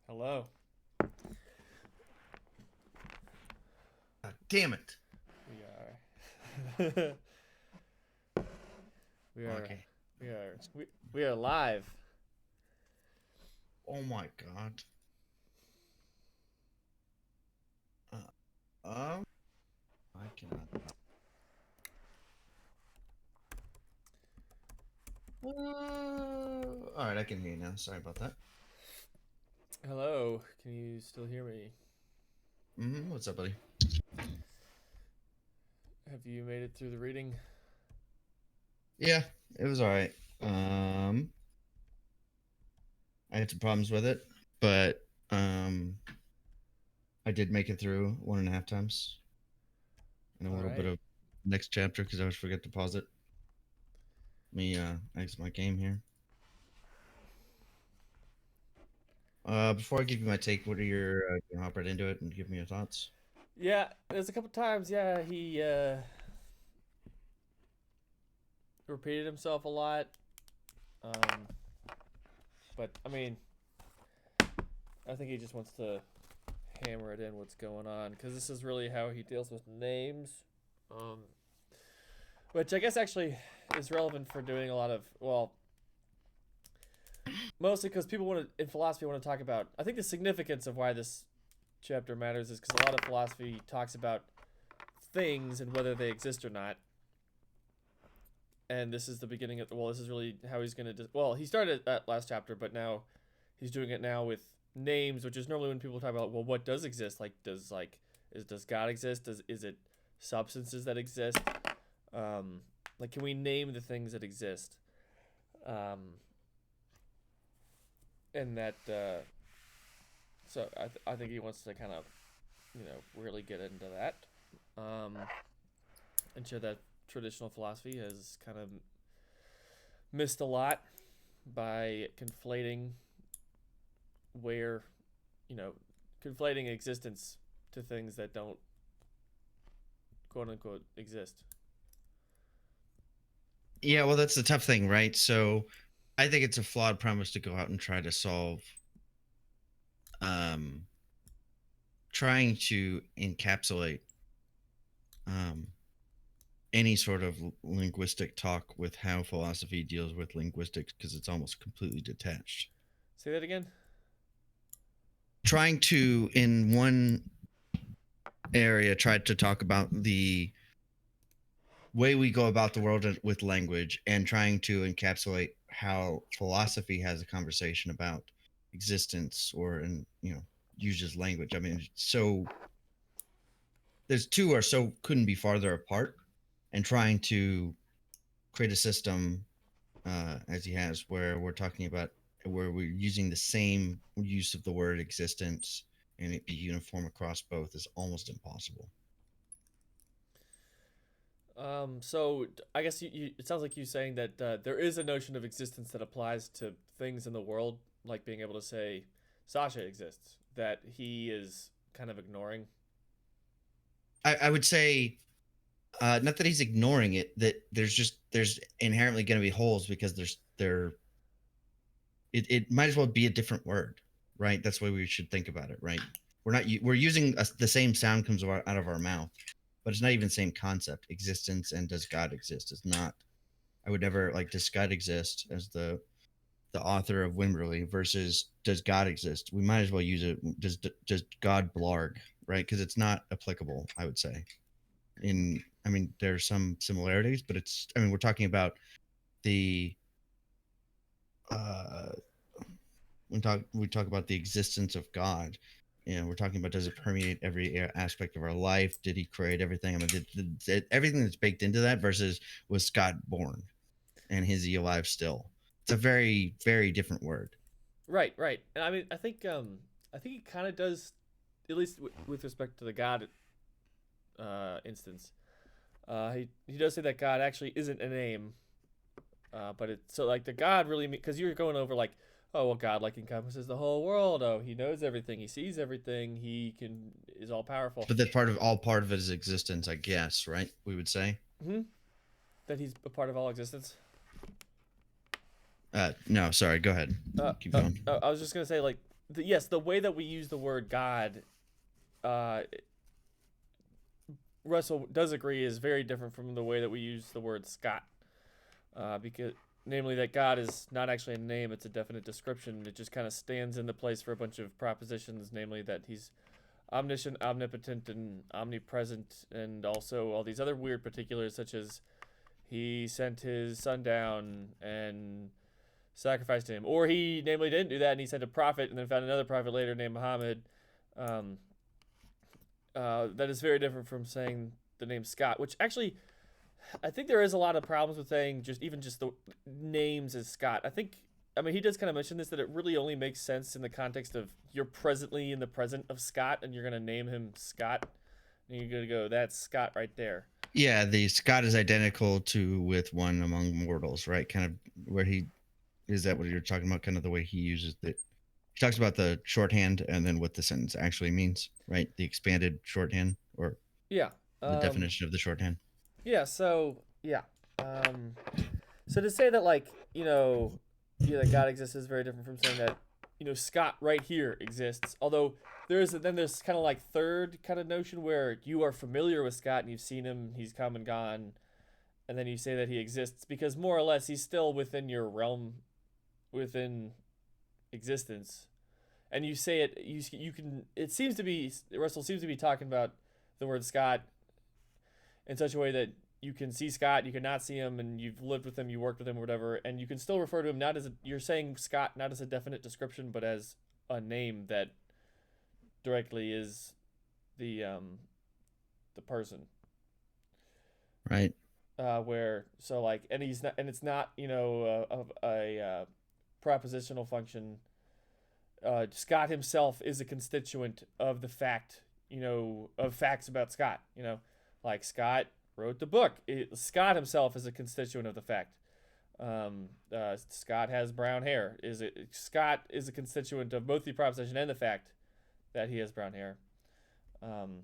Hello. Damn it. We are. we are. Okay. We are live. Oh my god. Um, I cannot. All right, I can hear you now. Sorry about that. Hello. Can you still hear me? What's up, buddy? Have you made it through the reading? Yeah, it was all right. I had some problems with it, but I did make it through 1.5 times, and a All little bit right. of next chapter because I always forget to pause it. Me exit my game here. Before I give you my take, what are your hop right into it and give me your thoughts? Yeah, there's a couple times. Yeah, he repeated himself a lot. Um, but I mean, I think he just wants to hammer it in what's going on because this is really how he deals with names. Um, which I guess actually is relevant for doing a lot of mostly because people want to in philosophy want to talk about. I think the significance of why this chapter matters is because a lot of philosophy talks about things and whether they exist or not. And this is the beginning of this is really how he's going to he started that last chapter, but now he's doing it now with names, which is normally when people talk about, well, what does exist? Does God exist? Is it substances that exist? Can we name the things that exist? Um, and that I think he wants to kind of really get into that, um, and show that traditional philosophy has kind of missed a lot by conflating where you know conflating existence to things that don't quote unquote exist. Yeah, well, that's the tough thing, right? So I think it's a flawed premise to go out and um, trying to encapsulate um, any sort of linguistic talk with how philosophy deals with linguistics because it's almost completely detached. Say that again. Trying to, in one area, try to talk about the way we go about the world with language and trying to encapsulate how philosophy has a conversation about existence or uses language. I mean, so there's two or so couldn't be farther apart, and trying to create a system as he has where we're talking about where we're using the same use of the word existence and it be uniform across both is almost impossible. So I guess it sounds like you saying that there is a notion of existence that applies to things in the world, like being able to say Sasha exists, that he is kind of ignoring. I would say not that he's ignoring it, that there's inherently going to be holes because it might as well be a different word, right? That's the way we should think about it, right? We're using the same sound comes out of our mouth, but it's not even the same concept. Existence and does God exist is not. I would never like does God exist as the author of Wimberley versus does God exist. We might as well use it. Does God blarg, right? Because it's not applicable. I would say. I mean, there's some similarities, but it's. I mean, we're talking about the uh, we talk about the existence of God. We're talking about does it permeate every aspect of our life? Did He create everything? I mean, everything that's baked into that versus was God born and is He alive still? It's a very very different word. Right, right. And I mean, I think he kind of does, at least with respect to the God instance. He does say that God actually isn't a name, but it's so like the God really because you're going over like, oh well, God like encompasses the whole world. Oh, he knows everything, he sees everything, he can is all powerful. But that's part of his existence, I guess, right? We would say. Hmm. That he's a part of all existence. No, sorry. Go ahead. Keep going. I was just gonna say like. yes, the way that we use the word God, uh, Russell does agree is very different from the way that we use the word Scott, because namely that God is not actually a name; it's a definite description. It just kind of stands in the place for a bunch of propositions, namely that he's omniscient, omnipotent, and omnipresent, and also all these other weird particulars such as he sent his son down and sacrificed him, or he namely didn't do that and he sent a prophet and then found another prophet later named Muhammad. Um, that is very different from saying the name Scott, which actually I think there is a lot of problems with saying just the names as Scott. I mean he does kind of mention this that it really only makes sense in the context of you're presently in the present of Scott and you're gonna name him Scott and you're gonna go that's Scott right there. Yeah, the Scott is identical to with one among mortals, right? Kind of where he is that what you're talking about? Kind of the way he uses it. He talks about the shorthand and then what the sentence actually means, right? The expanded shorthand or Yeah. the Um, definition of the shorthand. yeah. So yeah. Um, So to say that that God exists is very different from saying that Scott right here exists. Although there's kind of like third kind of notion where you are familiar with Scott and you've seen him, he's come and gone, and then you say that he exists because more or less he's still within your realm, within existence, and you say it you can. It seems to be Russell seems to be talking about the word Scott in such a way that you can see Scott, you can not see him, and you've lived with him, you worked with him, or whatever, and you can still refer to him not as you're saying Scott not as a definite description, but as a name that directly is the person. Right. Where so like and he's not and it's not a propositional function. Scott himself is a constituent of the fact of facts about Scott. Like Scott wrote the book. Scott himself is a constituent of the fact. Scott has brown hair. Scott is a constituent of both the proposition and the fact that he has brown hair. Um,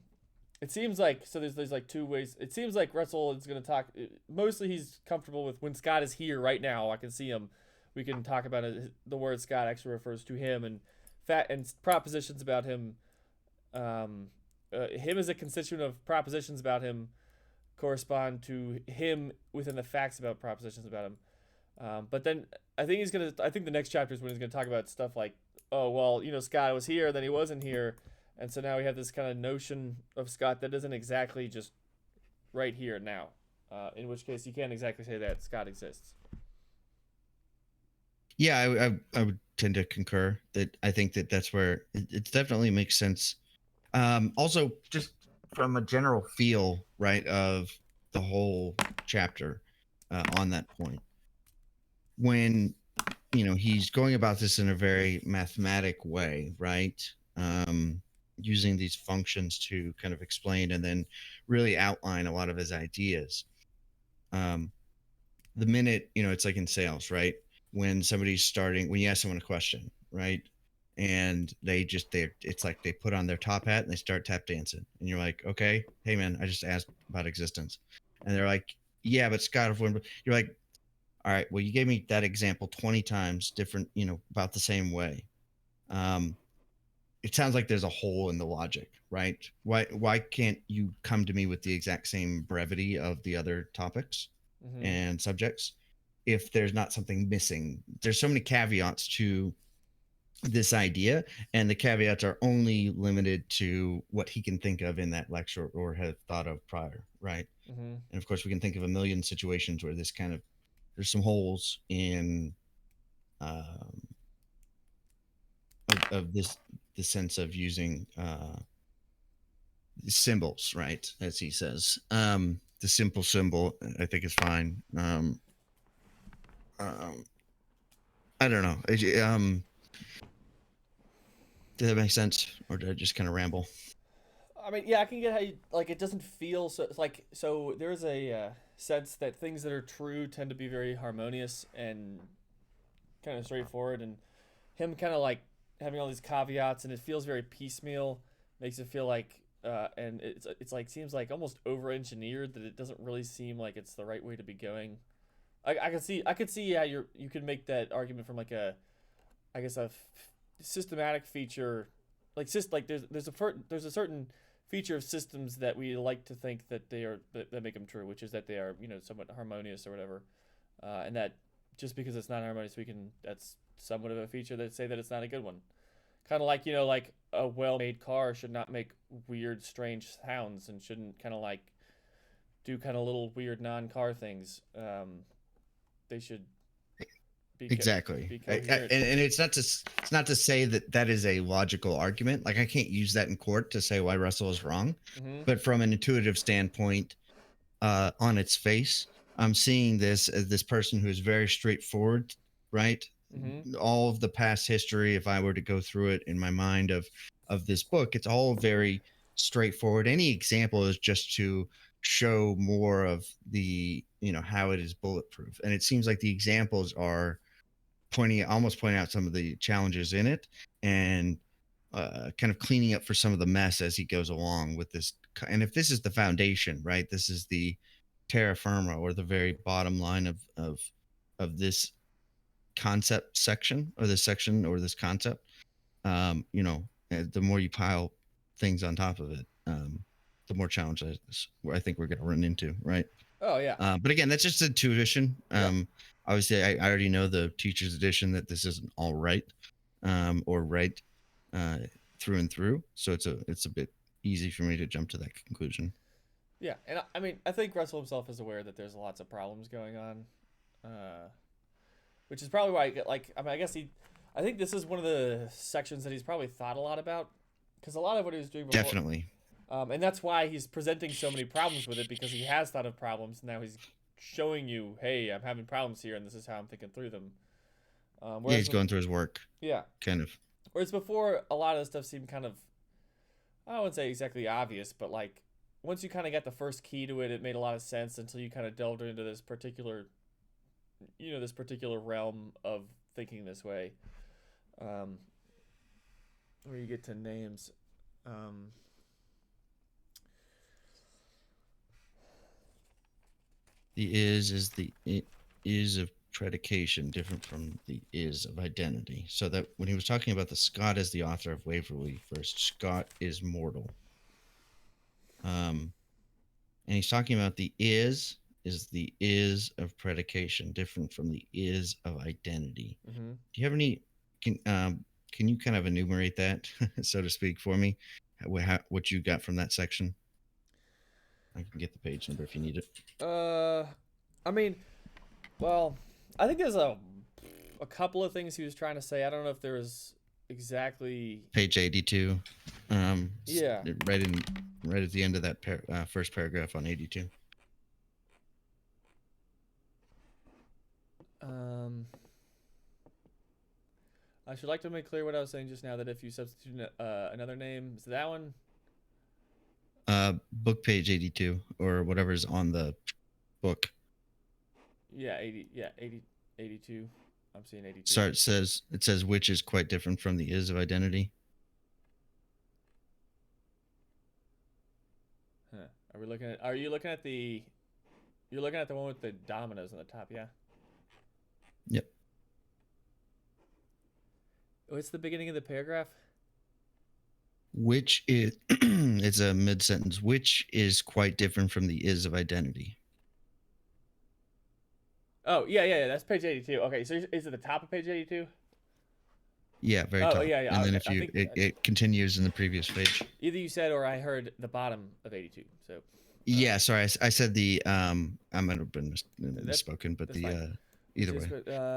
it seems like so. There's like two ways. It seems like Russell is going to talk. Mostly, he's comfortable with when Scott is here right now. I can see him. We can talk about it. The word Scott actually refers to him and fact and propositions about him. Him as a constituent of propositions about him correspond to him within the facts about propositions about him. But then I think he's gonna. I think the next chapter is when he's gonna talk about stuff like, oh well, Scott was here, then he wasn't here, and so now we have this kind of notion of Scott that isn't exactly just right here now. In which case, you can't exactly say that Scott exists. Yeah, I would tend to concur that I think that that's where it definitely makes sense. Also, just from a general feel, right, of the whole chapter on that point, when he's going about this in a very mathematic way, right? Using these functions to kind of explain and then really outline a lot of his ideas. The minute it's like in sales, right? When somebody's starting, when you ask someone a question, right? And it's like they put on their top hat and they start tap dancing, and you're like, okay, hey man, I just asked about existence, and they're like, yeah, but Scott, you're like, all right, well, you gave me that example 20 times different, about the same way. It sounds like there's a hole in the logic, right? Why can't you come to me with the exact same brevity of the other topics Mm-hmm. and subjects if there's not something missing? There's so many caveats to this idea, and the caveats are only limited to what he can think of in that lecture or have thought of prior, right? Mm-hmm. And of course we can think of a million situations where this kind of there's some holes in um, of this the sense of using symbols, right, as he says. The simple symbol I think is fine. Um, I don't know. Did that make sense, or did I just kind of ramble? I mean, yeah, I can get how you like. It doesn't feel so. It's like so. There's a sense that things that are true tend to be very harmonious and kind of straightforward, and him kind of like having all these caveats, and it feels very piecemeal. Makes it feel like, and it's like seems like almost over engineered that it doesn't really seem like it's the right way to be going. I could see how you could make that argument from like a I guess systematic feature, like there's a certain feature of systems that we like to think that that make them true, which is that they are somewhat harmonious or whatever, and that just because it's not harmonious, that's somewhat of a feature that say that it's not a good one. Kind of like like a well-made car should not make weird, strange sounds and shouldn't kind of like do kind of little weird non-car things. They should Exactly. be coherent. And it's not to say that that is a logical argument. Like I can't use that in court to say why Russell is wrong, Mm-hmm. but from an intuitive standpoint, on its face, I'm seeing this as this person who is very straightforward, right? Mm-hmm. All of the past history, if I were to go through it in my mind of this book, it's all very straightforward. Any example is just to show more of the how it is bulletproof, and it seems like the examples are pointing out some of the challenges in it and kind of cleaning up for some of the mess as he goes along with this. And if this is the foundation, right, this is the terra firma, or the very bottom line of this concept section, or this section, or this concept, the more you pile things on top of it, the more challenges I think we're going to run into, right? Oh yeah. But again, that's just intuition. Yep. Obviously, I already know the teacher's edition that this isn't all right, or right through and through. So it's a bit easy for me to jump to that conclusion. Yeah, and I mean, I think Russell himself is aware that there's lots of problems going on, which is probably why, I guess I think this is one of the sections that he's probably thought a lot about, because a lot of what he was doing before, Definitely. and that's why he's presenting so many problems with it, because he has thought of problems. And now he's showing you, hey, I'm having problems here, and this is how I'm thinking through them. Yeah, he's going through his work. Yeah. Kind of. Whereas before, a lot of the stuff seemed kind of, I wouldn't say exactly obvious, but like once you kind of got the first key to it, it made a lot of sense until you kind of delved into this particular, this particular realm of thinking this way, where you get to names. The is the is of predication different from the is of identity. So that when he was talking about the Scott as the author of Waverley first, Scott is mortal. And he's talking about the is the is of predication different from the is of identity. Mm-hmm. Do you have any can you kind of enumerate that, so to speak, for me? What you got from that section? I can get the page number if you need it. I mean, well, I think there's a couple of things he was trying to say. I don't know if there was exactly Page 82. Yeah. Right at the end of that first paragraph on 82. I should like to make clear what I was saying just now, that if you substitute another name, is that one? Book page 82, or whatever's on the book. Yeah, 82. I'm seeing 82. Sorry, it says which is quite different from the is of identity. Huh. Are you looking at the You're looking at the one with the dominoes on the top, yeah? Yep. What's the beginning of the paragraph? Which is it's a mid-sentence, which is quite different from the is of identity. Oh, yeah. That's page 82. Okay, so is it the top of page 82? Yeah, very top. Yeah. And then if you it continues in the previous page. Either you said or I heard the bottom of 82. So yeah, sorry, I said the I might have been misspoken, but either way.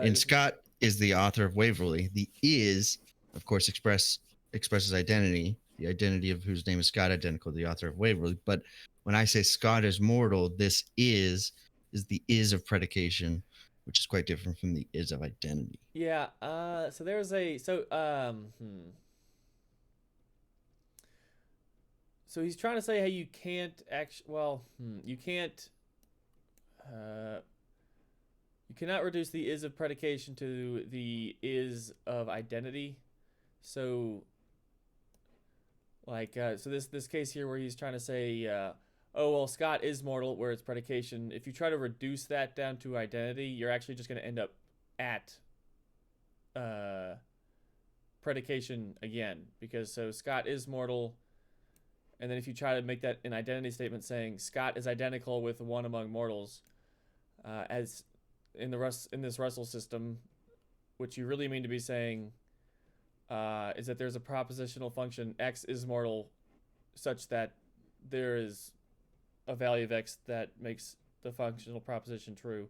And Scott is the author of Waverley. The is, of course, expresses identity, the identity of whose name is Scott, identical to the author of Waverley. But when I say Scott is mortal, this is the is of predication, which is quite different from the is of identity. Yeah. So there's So he's trying to say how you can't actually. Well, you can't. You cannot reduce the is of predication to the is of identity. So, so this case here where he's trying to say, oh well, Scott is mortal, where it's predication. If you try to reduce that down to identity, you're actually just going to end up at predication again, because so Scott is mortal, and then if you try to make that an identity statement saying Scott is identical with one among mortals, as in this Russell system, what you really mean to be saying is that there's a propositional function x is mortal, such that there is a value of x that makes the functional proposition true,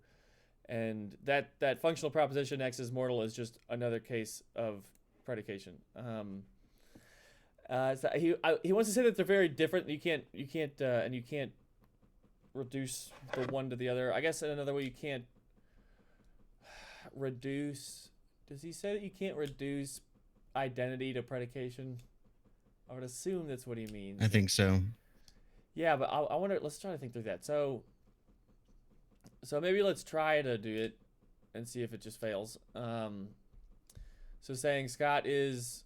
and that functional proposition x is mortal is just another case of predication. So he wants to say that they're very different. You can't reduce the one to the other. I guess in another way, you can't reduce. Does he say that you can't reduce identity to predication? I would assume that's what he means. I think so. Yeah, but I wonder. Let's try to think through that. So maybe let's try to do it and see if it just fails. So saying Scott is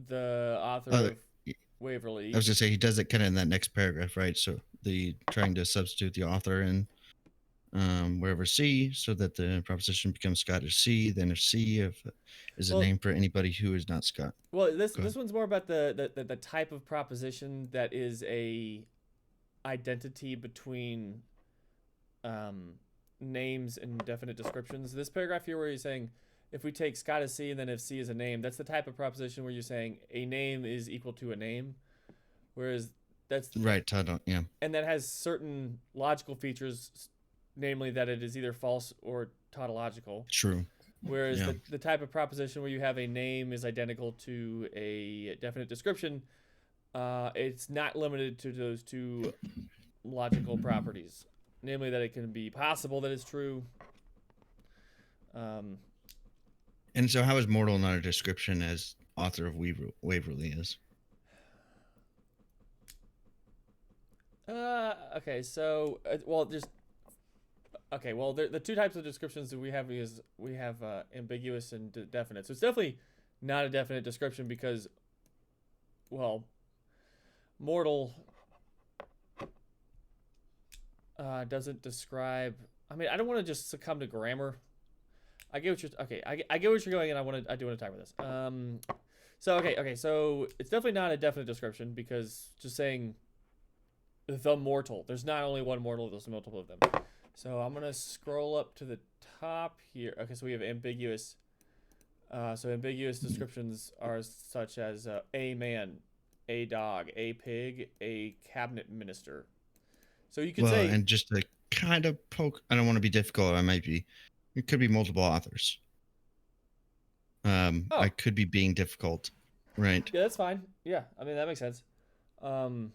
the author of Waverly. I was gonna say he does it kind of in that next paragraph, right? So the trying to substitute the author in wherever C, so that the proposition becomes Scott is C. Then if C is a name for anybody who is not Scott. Well, this one's more about the type of proposition that is a identity between names and definite descriptions. This paragraph here where you're saying if we take Scott as C and then if C is a name, that's the type of proposition where you're saying a name is equal to a name, whereas that's right. Yeah, and that has certain logical features, namely that it is either false or tautological. True. Whereas the type of proposition where you have a name is identical to a definite description, it's not limited to those two logical properties, namely that it can be possible that it's true. And so how is mortal not a description as author of Waverly is? Okay, so the two types of descriptions that we have is we have ambiguous and definite. So it's definitely not a definite description because, well, mortal doesn't describe. I mean, I don't want to just succumb to grammar. I get what you're I get what you're going, and I do want to talk about this. So it's definitely not a definite description because just saying the mortal. There's not only one mortal. There's multiple of them. So I'm gonna scroll up to the top here. Okay, so we have ambiguous. So ambiguous descriptions are such as a man, a dog, a pig, a cabinet minister. So you can say, and just to kind of poke. I don't want to be difficult. I might be. It could be multiple authors. I could be being difficult, right? Yeah, that's fine. Yeah, I mean that makes sense. Yeah,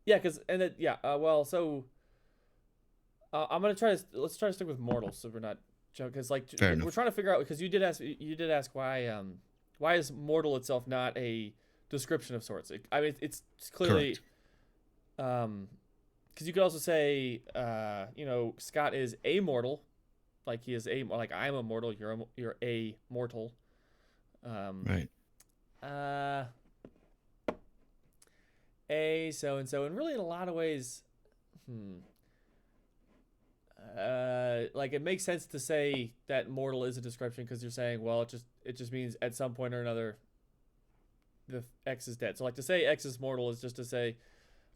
because well, so I'm gonna let's try to stick with mortals, so we're not because we're trying to figure out because you did ask why is mortal itself not a description of sorts. I mean it's clearly because you could also say Scott is a mortal. Like he is like I'm a mortal, you're a mortal. Right. A so and so, and really in a lot of ways, like it makes sense to say that mortal is a description because you're saying, well, it just means at some point or another, the X is dead. So like to say X is mortal is just to say,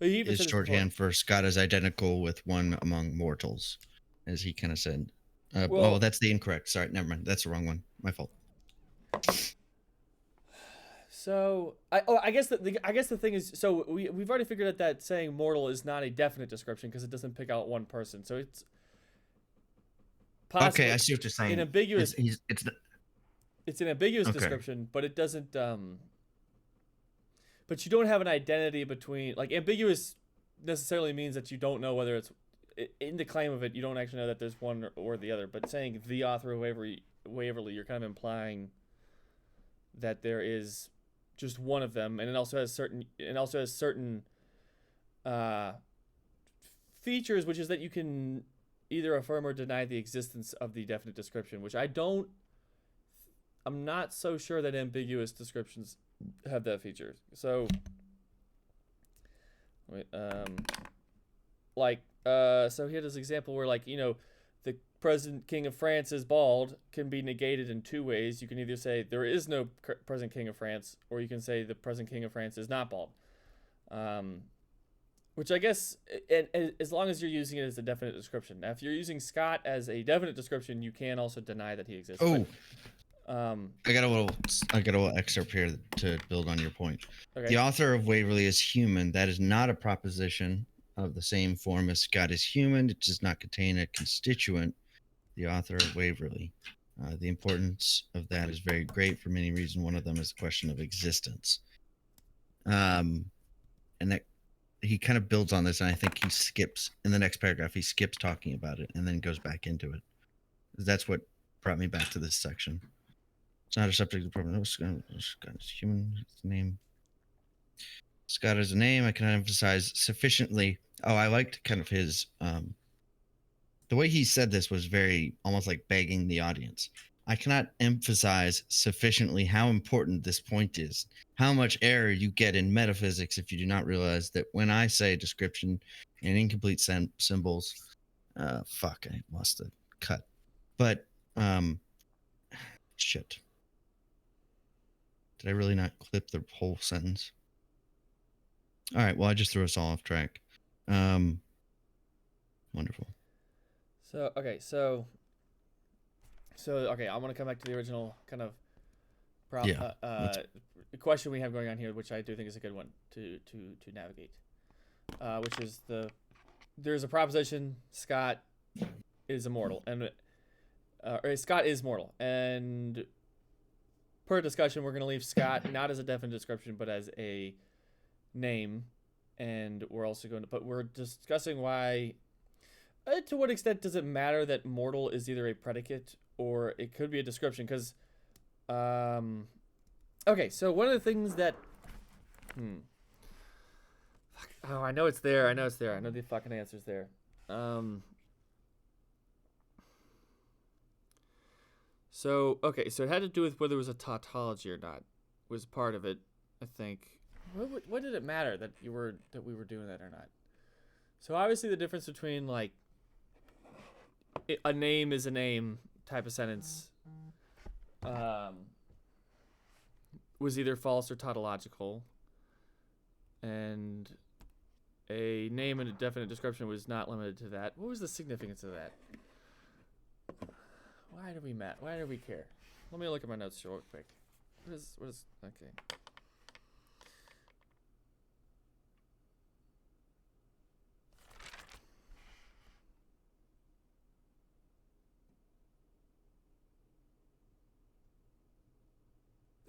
is shorthand for Scott is identical with one among mortals, as he kind of said. That's the incorrect. Sorry, never mind. That's the wrong one. My fault. So I guess the thing is, so we've already figured out that saying mortal is not a definite description because it doesn't pick out one person. So it's possible. Okay, I see what you're saying. An ambiguous. It's an ambiguous description, but it doesn't. But you don't have an identity between ambiguous necessarily means that you don't know whether it's. In the claim of it, you don't actually know that there's one or the other. But saying the author of Waverly, you're kind of implying that there is just one of them, and it also has certain features, which is that you can either affirm or deny the existence of the definite description. Which I'm not so sure that ambiguous descriptions have that feature. So, so here's this example where the present king of France is bald can be negated in two ways. You can either say there is no present king of France, or you can say the present king of France is not bald. Um, which I guess, and as long as you're using it as a definite description. Now, if you're using Scott as a definite description, you can also deny that he exists. Oh, but, I got a little excerpt here to build on your point. okay. The author of Waverley is human. That is not a proposition of the same form as Scott is human. It does not contain a constituent. The author of Waverley. The importance of that is very great for many reasons. One of them is the question of existence. And that he kind of builds on this, and I think he skips in the next paragraph. He skips talking about it and then goes back into it. That's what brought me back to this section. It's not a subject of problem. No, Scott is human. It's a name. Scott is a name. I cannot emphasize sufficiently. Oh, I liked kind of his the way he said this was very almost like begging the audience. I cannot emphasize sufficiently how important this point is, how much error you get in metaphysics if you do not realize that when I say description and incomplete symbols, fuck, I lost the cut. But, shit. Did I really not clip the whole sentence? All right, well, I just threw us all off track. Wonderful. So, okay, okay, I want to come back to the original kind of question we have going on here, which I do think is a good one to navigate, which is there's a proposition Scott is immortal, and or Scott is mortal, and per discussion we're going to leave Scott not as a definite description but as a name, and we're also going to we're discussing why. To what extent does it matter that mortal is either a predicate or it could be a description? Because, okay, so one of the things that, oh, I know it's there. I know the fucking answer's there. So it had to do with whether it was a tautology or not. Was part of it, I think. What did it matter that we were doing that or not? So obviously the difference between like a name is a name type of sentence was either false or tautological, and a name and a definite description was not limited to that. What was the significance of that? Why do we care? Let me look at my notes real quick. What is okay.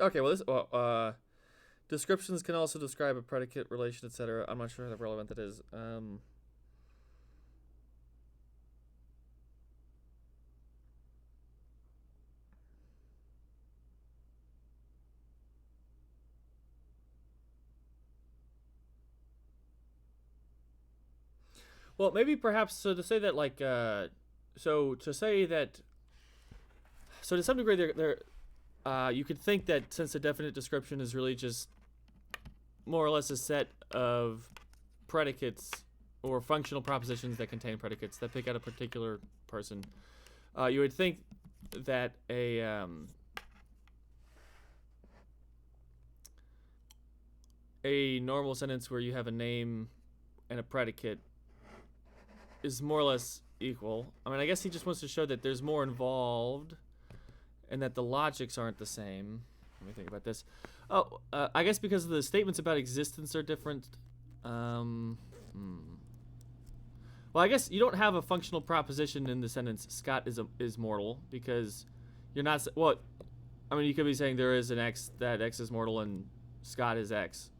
Okay, well, descriptions can also describe a predicate, relation, etc. I'm not sure how relevant that is. Well, maybe perhaps so to say that like so to some degree there you could think that since a definite description is really just more or less a set of predicates or functional propositions that contain predicates that pick out a particular person, you would think that a normal sentence where you have a name and a predicate is more or less equal. I mean, I guess he just wants to show that there's more involved and that the logics aren't the same. Let me think about this. Oh, I guess because the statements about existence are different. Well, I guess you don't have a functional proposition in the sentence Scott is mortal, because you're not. Well, I mean, you could be saying there is an X, that X is mortal and Scott is X,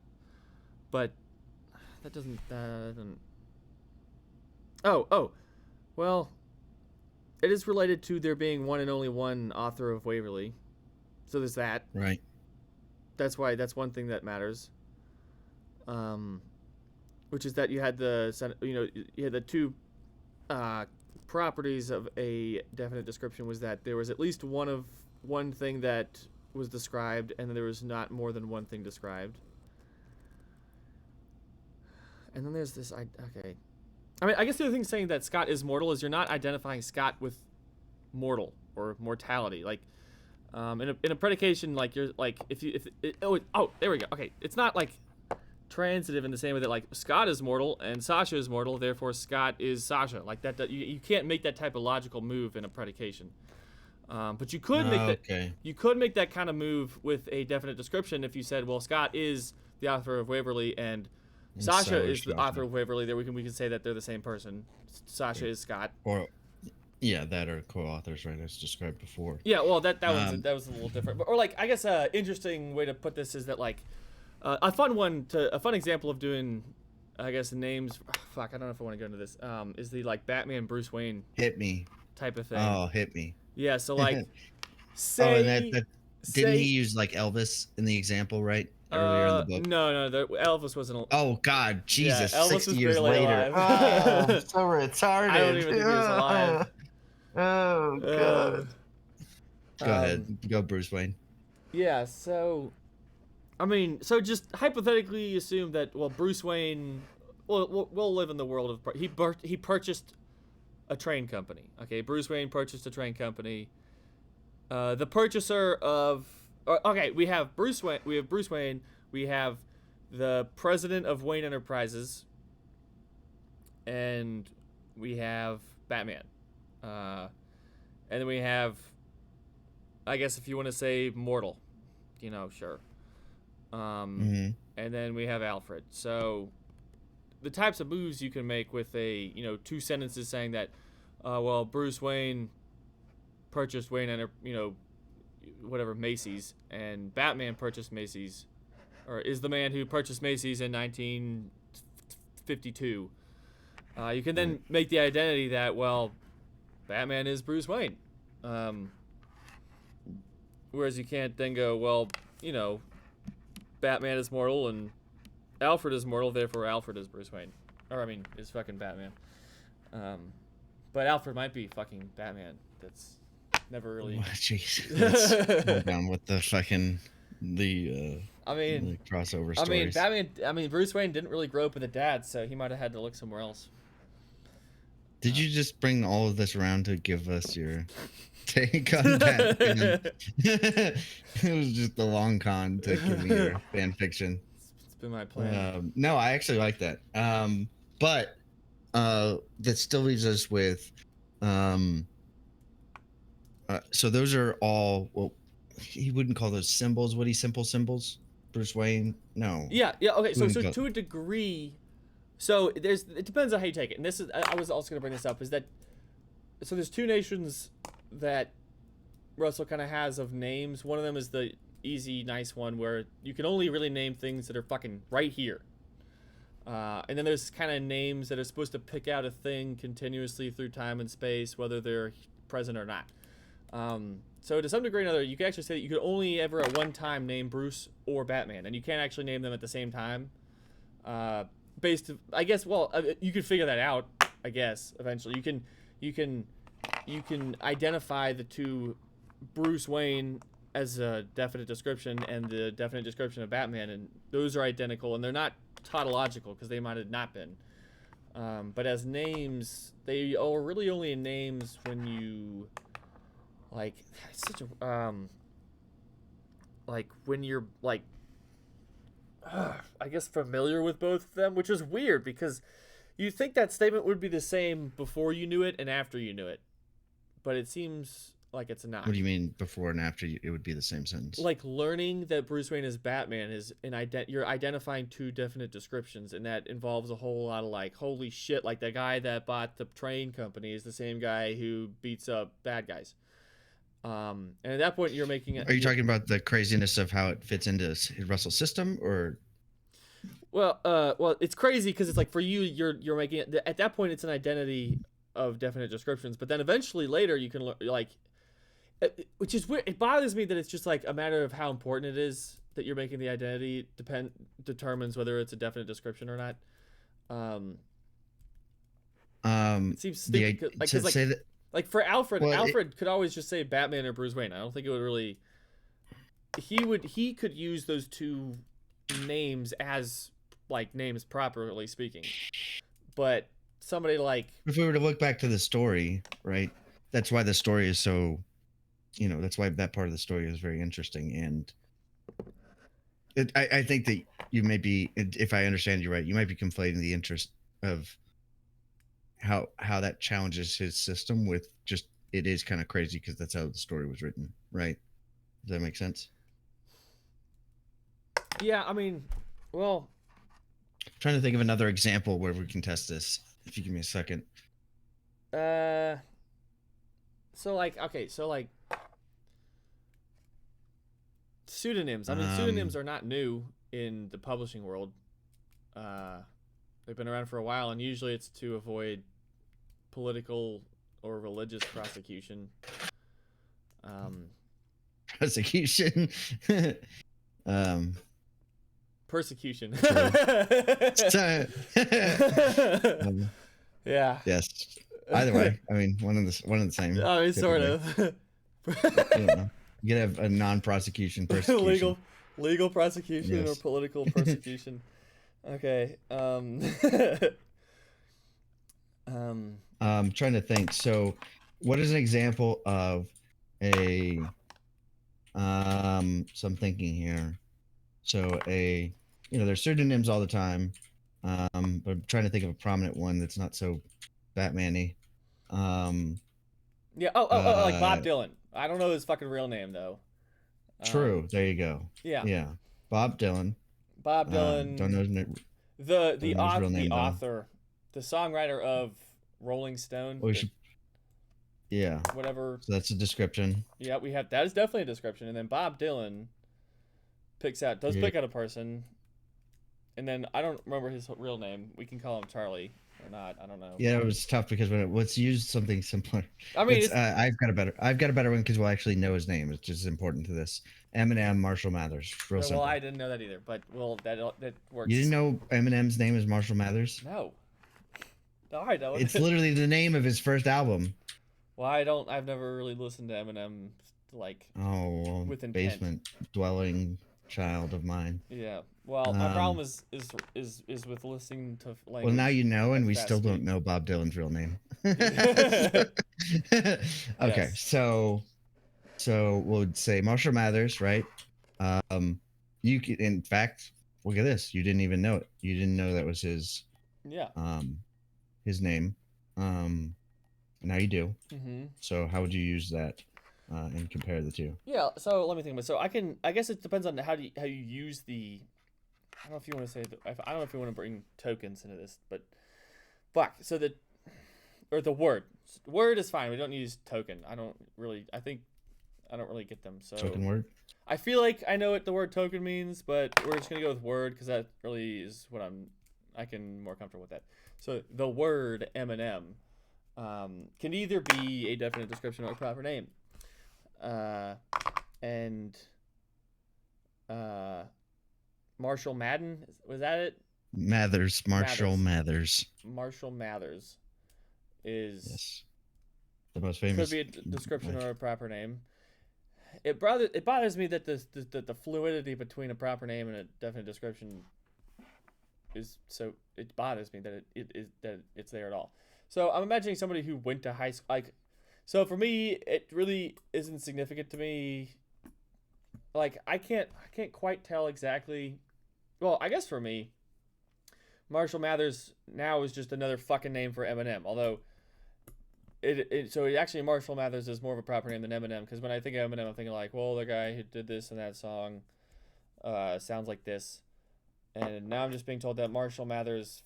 but that doesn't. Oh, well, it is related to there being one and only one author of Waverley, so there's that. Right. That's one thing that matters. Which is that you had the two properties of a definite description was that there was at least one thing that was described, and there was not more than one thing described. And then there's this. Okay. I mean, I guess the other thing saying that Scott is mortal is you're not identifying Scott with mortal or mortality. Like, in a predication, like you're like there we go. Okay, it's not like transitive in the same way that like Scott is mortal and Sasha is mortal, therefore Scott is Sasha. Like that you can't make that type of logical move in a predication. But you could make that. Okay. You could make that kind of move with a definite description if you said, well, Scott is the author of Waverly and Sasha so is the Sasha. author of Waverly. There we can say that they're the same person. Sasha is Scott. Or, yeah, that are co-authors, right? As described before. Yeah, well, that was a little different. Or like, I guess a interesting way to put this is that like a fun example of doing, I guess, names. Fuck, I don't know if I want to go into this. Is the like Batman Bruce Wayne Hit me. type of thing. Oh, hit me. Yeah, so like, and that didn't he use like Elvis in the example, right? Earlier in the book. No, Elvis wasn't. Oh God, Jesus! Yeah, Elvis 60 was years barely later. alive. So retarded. I don't even think he was alive. Oh God. Go ahead. Go, Bruce Wayne. Yeah. So, I mean, so just hypothetically assume that Bruce Wayne, we'll live in the world of he purchased a train company. Okay, Bruce Wayne purchased a train company. The purchaser of we have Bruce Wayne. We have the president of Wayne Enterprises, and we have Batman. And then we have, I guess if you want to say mortal, sure. And then we have Alfred. So the types of moves you can make with a, two sentences saying that, Bruce Wayne purchased Wayne Macy's, and Batman purchased Macy's, or is the man who purchased Macy's in 1952. You can then make the identity that, Batman is Bruce Wayne. Whereas you can't then go, Batman is mortal and Alfred is mortal, therefore Alfred is Bruce Wayne. Is fucking Batman. But Alfred might be fucking Batman. That's never really. Jeez. Let's down with the fucking the crossover stories. Bruce Wayne didn't really grow up with a dad, so he might have had to look somewhere else. Did you just bring all of this around to give us your take on that? It was just a long con to give me your fan fiction. It's been my plan. No, I actually like that. But that still leaves us with so those are all, he wouldn't call those symbols, would he? Simple symbols? Bruce Wayne? No. Yeah, okay. So to a degree, so it depends on how you take it. And this is, I was also going to bring this up, is that, so there's two nations that Russell kind of has of names. One of them is the easy, nice one where you can only really name things that are fucking right here. And then there's kind of names that are supposed to pick out a thing continuously through time and space, whether they're present or not. So to some degree or another, you can actually say that you could only ever at one time name Bruce or Batman, and you can't actually name them at the same time. You could figure that out, I guess, eventually. You can identify the two Bruce Wayne as a definite description and the definite description of Batman, and those are identical, and they're not tautological because they might have not been. But as names, they are really only names when you when you're I guess familiar with both of them, which is weird because you think that statement would be the same before you knew it and after you knew it, but it seems like it's not. What do you mean before and after it would be the same sentence? Like learning that Bruce Wayne is Batman is you're identifying two definite descriptions, and that involves a whole lot of holy shit, like the guy that bought the train company is the same guy who beats up bad guys. And at that point you're making it. Are you talking about the craziness of how it fits into Russell's system, or? Well, it's crazy because it's like for you, you're making it at that point. It's an identity of definite descriptions, but then eventually later you can which is weird. It bothers me that it's just a matter of how important it is that you're making the identity determines whether it's a definite description or not. It seems stupid. For Alfred, Alfred could always just say Batman or Bruce Wayne. I don't think it would really. He could use those two names as names properly speaking, but somebody like If we were to look back to the story, right? That's why the story is so, that's why that part of the story is very interesting. And I think that you may be, if I understand you right, you might be conflating the interest of how that challenges his system with just it is kind of crazy because that's how the story was written, right? Does that make sense? yeah, I mean, well, I'm trying to think of another example where we can test this. If you give me a second. uh so like okay, so like pseudonyms. I mean, pseudonyms are not new in the publishing world. They've been around for a while, and usually it's to avoid political or religious prosecution. Prosecution. Persecution. Um, Yeah. yes. Either way, I mean, one of the same. I mean, sort typically. of. I don't know. You could have a non-prosecution persecution. legal prosecution or Yes. political persecution. Okay. I'm trying to think. So, what is an example of a so I'm thinking here. So there's pseudonyms all the time. But I'm trying to think of a prominent one that's not so Batman-y. Yeah. Oh, like Bob Dylan. I don't know his fucking real name though. True. There you go. Yeah. Yeah. Bob Dylan. Bob Dylan. Don't know his the real name, though. author, the songwriter of Rolling Stone. Well, yeah. Whatever. So that's a description. Yeah, we have that is definitely a description, and then Bob Dylan pick out a person, and then I don't remember his real name. We can call him Charlie or not. I don't know. Yeah, it was tough because let's use something simpler. I mean, I've got a better one because we'll actually know his name. It's just important to this. Eminem, Marshall Mathers. Real simple. Well, I didn't know that either, but that works. You didn't know Eminem's name is Marshall Mathers? No. No, I don't. It's literally the name of his first album. Well, I've never really listened to Eminem like. Oh, well, with intent. Basement dwelling child of mine. Yeah. Well, my problem is with listening to language. Well, now you know, and we still don't know Bob Dylan's real name. Okay, Yes. so we'll say Marshall Mathers, right? You could, in fact, look at this. You didn't even know it. You didn't know that was his. Yeah. His name. Now you do. Mm-hmm. So how would you use that and compare the two? Yeah. So let me think about it. So I guess it depends on how you use the. I don't know if you want to say. I don't know if you want to bring tokens into this, but fuck. So the word is fine. We don't use token. I don't really get them. So Token word. I feel like I know what the word token means, but we're just gonna go with word because that really is what I can more comfortable with that. So the word Eminem can either be a definite description or a proper name. And Marshall Madden, was that it? Marshall Mathers. Marshall Mathers is Yes. The most famous. could be a description or a proper name. It bothers me that the fluidity between a proper name and a definite description is so. It bothers me that it's there at all. So I'm imagining somebody who went to high school. So for me, it really isn't significant to me. Like I can't quite tell exactly. Well, I guess for me, Marshall Mathers now is just another fucking name for Eminem. Although so actually Marshall Mathers is more of a proper name than Eminem, because when I think of Eminem, I'm thinking like, well, the guy who did this and that song sounds like this, and now I'm just being told that Marshall Mathers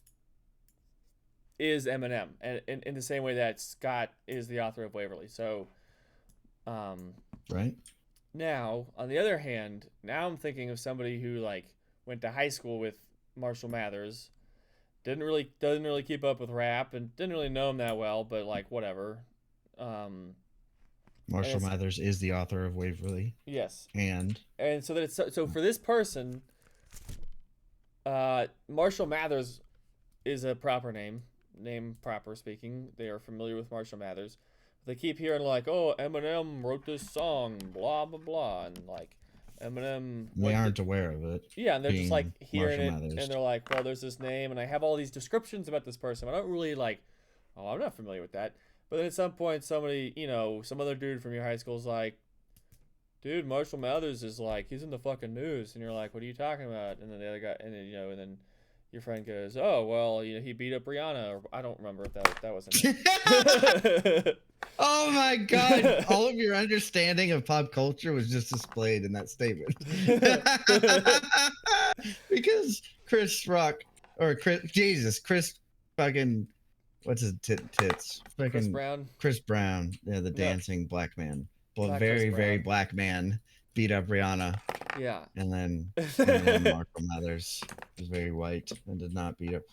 is Eminem, and in the same way that Scott is the author of Waverly. So, right. Now, on the other hand, now I'm thinking of somebody who like went to high school with Marshall Mathers, doesn't really keep up with rap and didn't really know him that well, but like whatever. Marshall Mathers is the author of Waverly. Yes. And so that so for this person, Marshall Mathers is a proper name proper speaking. They are familiar with Marshall Mathers. They keep hearing like, oh, Eminem wrote this song, blah blah blah, and like Eminem. They aren't aware of it. Yeah, and they're just like hearing Marshall it, Mathers. and they're like, well, there's this name, and I have all these descriptions about this person. I don't really like oh, I'm not familiar with that. But then at some point, somebody, some other dude from your high school is like, dude, Marshall Mathers is like, he's in the fucking news. And you're like, what are you talking about? And then the other guy, and then, and then your friend goes, oh, well, he beat up Rihanna. Or, I don't remember if that wasn't it. Oh my God. All of your understanding of pop culture was just displayed in that statement. Because Chris fucking, what's his tits? Fucking Chris Brown. Chris Brown. Yeah, the dancing black man. Well, Not very, Chris very Brown. black man beat up Rihanna. Yeah. And then Marshall Mathers was very white and did not beat up.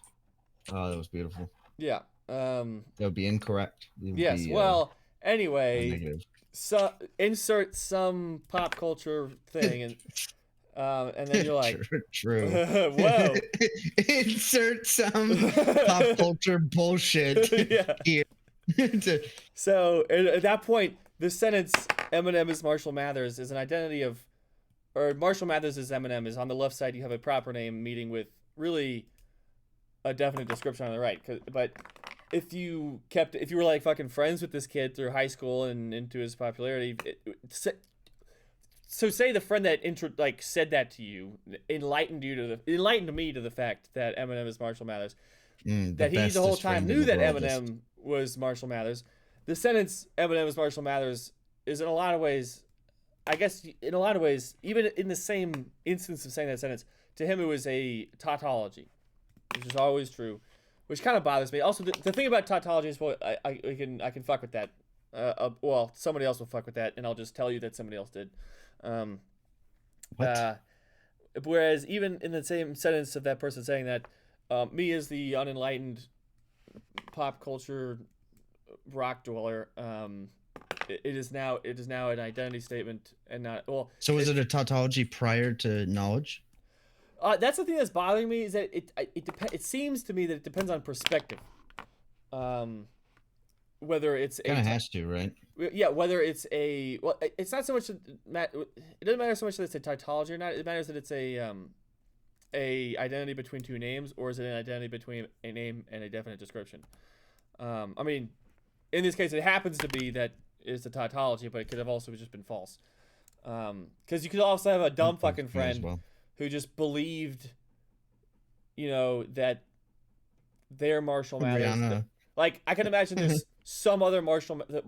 Oh, that was beautiful. Yeah. That would be incorrect. Yes. Well, anyway, so insert some pop culture thing, and then you're like, true. Whoa. Insert some pop culture bullshit here. So at that point, the sentence "Eminem is Marshall Mathers" is an identity of, or Marshall Mathers is Eminem is on the left side. You have a proper name meeting with really a definite description on the right. But if you were like fucking friends with this kid through high school and into his popularity, so say the friend that said that to you enlightened me to the fact that Eminem is Marshall Mathers, that he the whole time knew that Eminem was Marshall Mathers. The sentence "Eminem is Marshall Mathers" is in a lot of ways, even in the same instance of saying that sentence, to him it was a tautology, which is always true, which kind of bothers me. Also, the thing about tautology is, well, I can fuck with that. Well, somebody else will fuck with that, and I'll just tell you that somebody else did. Whereas even in the same sentence of that person saying that, me as the unenlightened pop culture rock dweller, it is now an identity statement and not So was it a tautology prior to knowledge? That's the thing that's bothering me, is that it seems to me that it depends on perspective. Whether it's kind of has to, right? Yeah, whether it's it's not so much it doesn't matter so much that it's a tautology or not. It matters that it's a identity between two names, or is it an identity between a name and a definite description? I mean, in this case, it happens to be that it's a tautology, but it could have also just been false. Because you could also have a dumb fucking friend who just believed, that they're Marshall Mathers. Like, I can imagine there's some other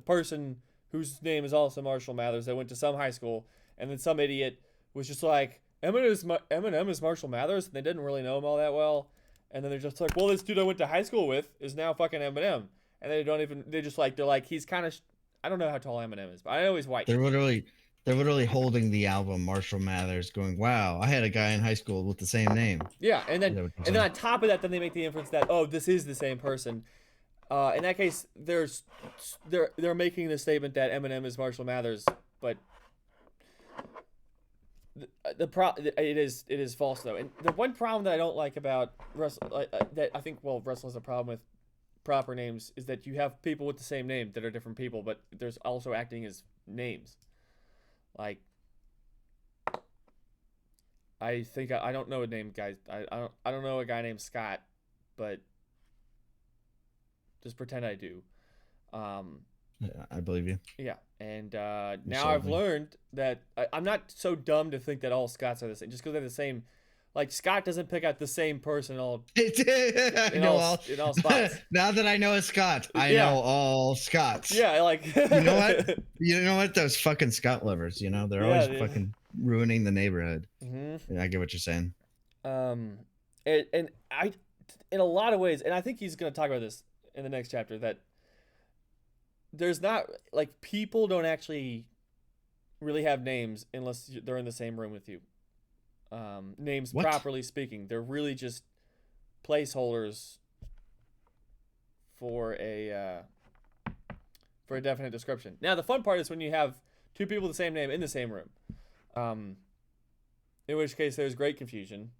person whose name is also Marshall Mathers that went to some high school, and then some idiot was just like, Eminem is Marshall Mathers, and they didn't really know him all that well. And then they're just like, well, this dude I went to high school with is now fucking Eminem. And they're like, he's kind of, I don't know how tall Eminem is, but I know he's white. They're literally holding the album Marshall Mathers going, wow, I had a guy in high school with the same name. Yeah, and then on top of that, then they make the inference that, oh, this is the same person. In that case, they're making the statement that Eminem is Marshall Mathers, but it is false though. And the one problem that I don't like about Russell, that I think Russell has a problem with proper names, is that you have people with the same name that are different people, but there's also acting as names. Like, I think I don't know a name, guys. I don't know a guy named Scott, but just pretend I do. Yeah, I believe you. Yeah, and now I've learned that I'm not so dumb to think that all Scotts are the same. Just because they're the same, like, Scott doesn't pick out the same person in all spots. Now that I know a Scott, I know all Scotts. Yeah, like you know what? Those fucking Scott lovers, they're always fucking ruining the neighborhood. Mm-hmm. Yeah, I get what you're saying. And I, in a lot of ways, and I think he's gonna talk about this in the next chapter, that there's not, like, people don't actually really have names unless they're in the same room with you. Names, what? Properly speaking, they're really just placeholders for a definite description. Now, the fun part is when you have two people with the same name in the same room, in which case there's great confusion,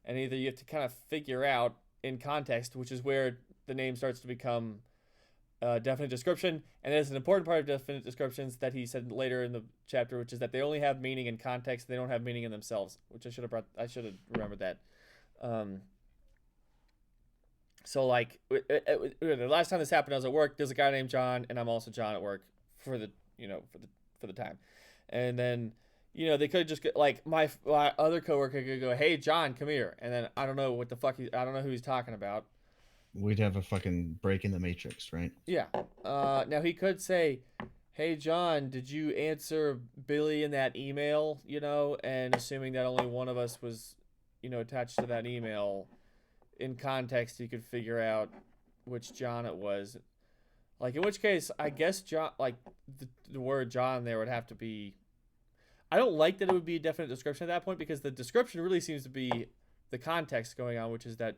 and either you have to kind of figure out in context, which is where the name starts to become a definite description, and there's an important part of definite descriptions that he said later in the chapter, which is that they only have meaning in context; they don't have meaning in themselves. Which I should have remembered that. So like the last time this happened, I was at work. There's a guy named John, and I'm also John at work for the for the time, and then they could just get like my other coworker could go, "Hey John, come here," and then I don't know what the fuck I don't know who he's talking about. We'd have a fucking break in the matrix, right? Yeah. Now he could say, "Hey John, did you answer Billy in that email?" And assuming that only one of us was attached to that email, in context, you could figure out which John it was. Like, in which case, I guess John, like, the word John there would have to be. I don't like that it would be a definite description at that point because the description really seems to be the context going on, which is that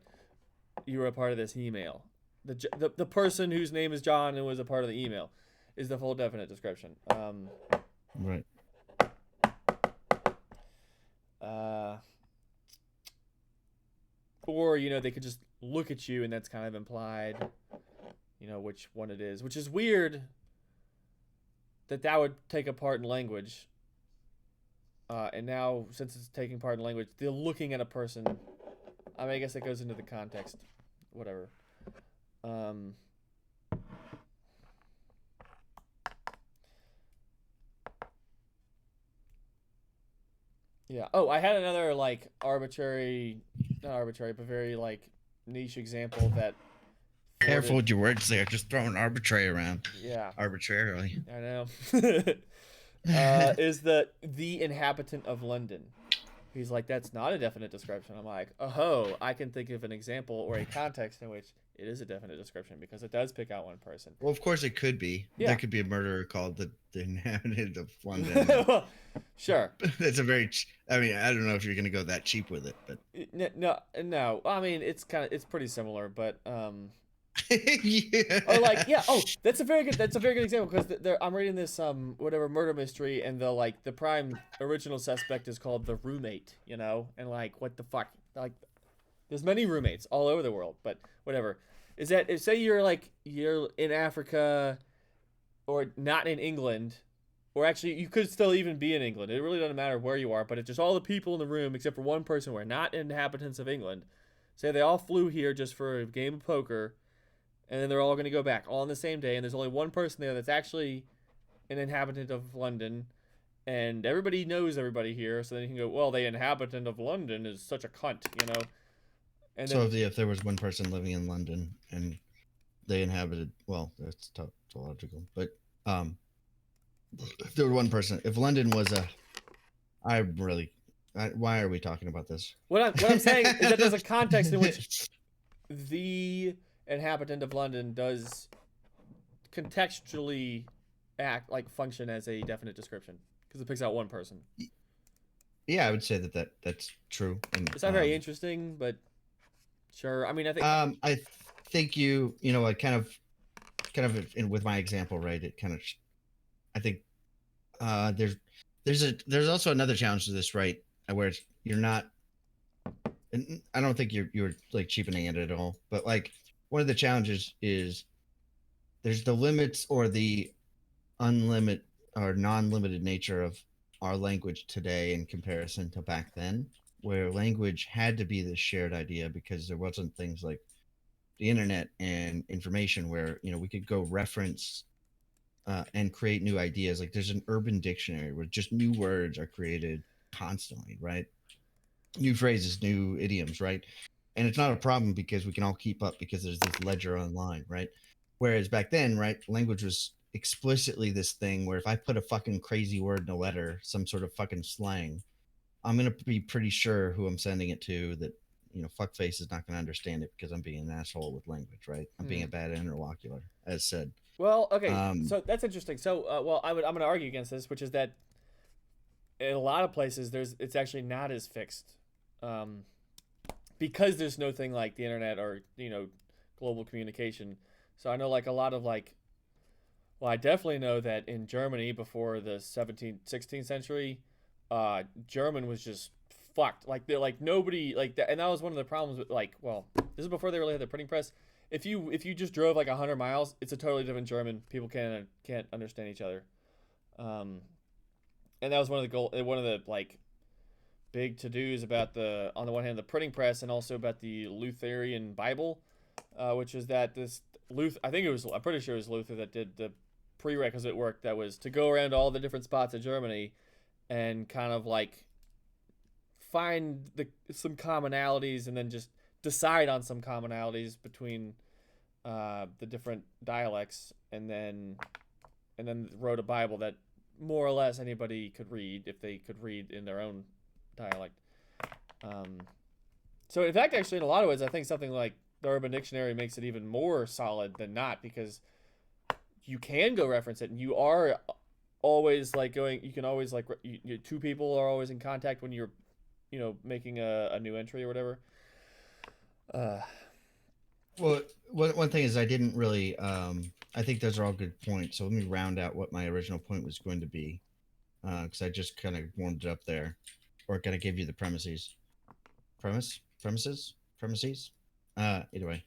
you were a part of this email. The person whose name is John and was a part of the email is the full definite description. Right. Or they could just look at you and that's kind of implied, which one it is, which is weird that would take a part in language. And now, since it's taking part in language, they're looking at a person. I mean, I guess that goes into the context. Whatever. Yeah. Oh, I had another, like, not arbitrary, but very, like, niche example that. Careful with your words there. Just throwing arbitrary around. Yeah. Arbitrarily. I know. Is the inhabitant of London. He's like, that's not a definite description. I'm like, oh, I can think of an example or a context in which it is a definite description because it does pick out one person. Well, of course it could be. Yeah. There could be a murderer called the inhabitant of London. Sure. That's a very. I mean, I don't know if you're gonna go that cheap with it, but no. I mean, it's pretty similar, but yeah. Or like, yeah. Oh, that's a very good example because I'm reading this whatever murder mystery and the prime original suspect is called the roommate, and like what the fuck, like there's many roommates all over the world, but whatever. Is that if say you're in Africa or not in England, or actually you could still even be in England. It really doesn't matter where you are, but it's just all the people in the room except for one person who are not inhabitants of England. Say they all flew here just for a game of poker. And then they're all going to go back all on the same day. And there's only one person there that's actually an inhabitant of London. And everybody knows everybody here. So then you can go, well, the inhabitant of London is such a cunt, And so if there was one person living in London and they inhabited, well, that's tautological. But if there was one person, if London was why are we talking about this? What I'm saying is that there's a context in which the inhabitant of London does contextually function as a definite description because it picks out one person. Yeah, I would say that's true. And, it's not very interesting, but sure. I mean, I think I think I kind of with my example, right? It kind of I think there's also another challenge to this, right? Where you're not, and I don't think you're like cheapening it at all, but like one of the challenges is there's the limits or the unlimited or non-limited nature of our language today in comparison to back then, where language had to be this shared idea because there wasn't things like the internet and information where we could go reference and create new ideas. Like there's an urban dictionary where just new words are created constantly, right? New phrases, new idioms, right? And it's not a problem because we can all keep up because there's this ledger online, right? Whereas back then, right, language was explicitly this thing where if I put a fucking crazy word in a letter, some sort of fucking slang, I'm going to be pretty sure who I'm sending it to that, fuckface is not going to understand it because I'm being an asshole with language, right? I'm being a bad interlocutor, as said. Well, okay, so that's interesting. So, I'm going to argue against this, which is that in a lot of places, it's actually not as fixed. Because there's no thing like the internet or global communication. So I know like a lot of I definitely know that in Germany before the 16th century, German was just fucked. Like they're like nobody like that, and that was one of the problems with this is before they really had the printing press. If you just drove like 100 miles, it's a totally different German. People can't understand each other. And that was one of the big to-dos about on the one hand the printing press and also about the Lutheran Bible, which is that this Luther, I think it was, I'm pretty sure it was Luther that did the prerequisite work that was to go around all the different spots of Germany and kind of like find some commonalities and then just decide on some commonalities between the different dialects, and then wrote a Bible that more or less anybody could read if they could read in their own dialect. Um, so in fact, actually, in a lot of ways, I think something like the Urban Dictionary makes it even more solid than not, because you can go reference it, and you are always like going. You can always like two people are always in contact when you're, making a new entry or whatever. Well, one thing is I didn't really. I think those are all good points. So let me round out what my original point was going to be, because I just kind of warmed it up there, or kind of gave you the premises. Premises. Either way,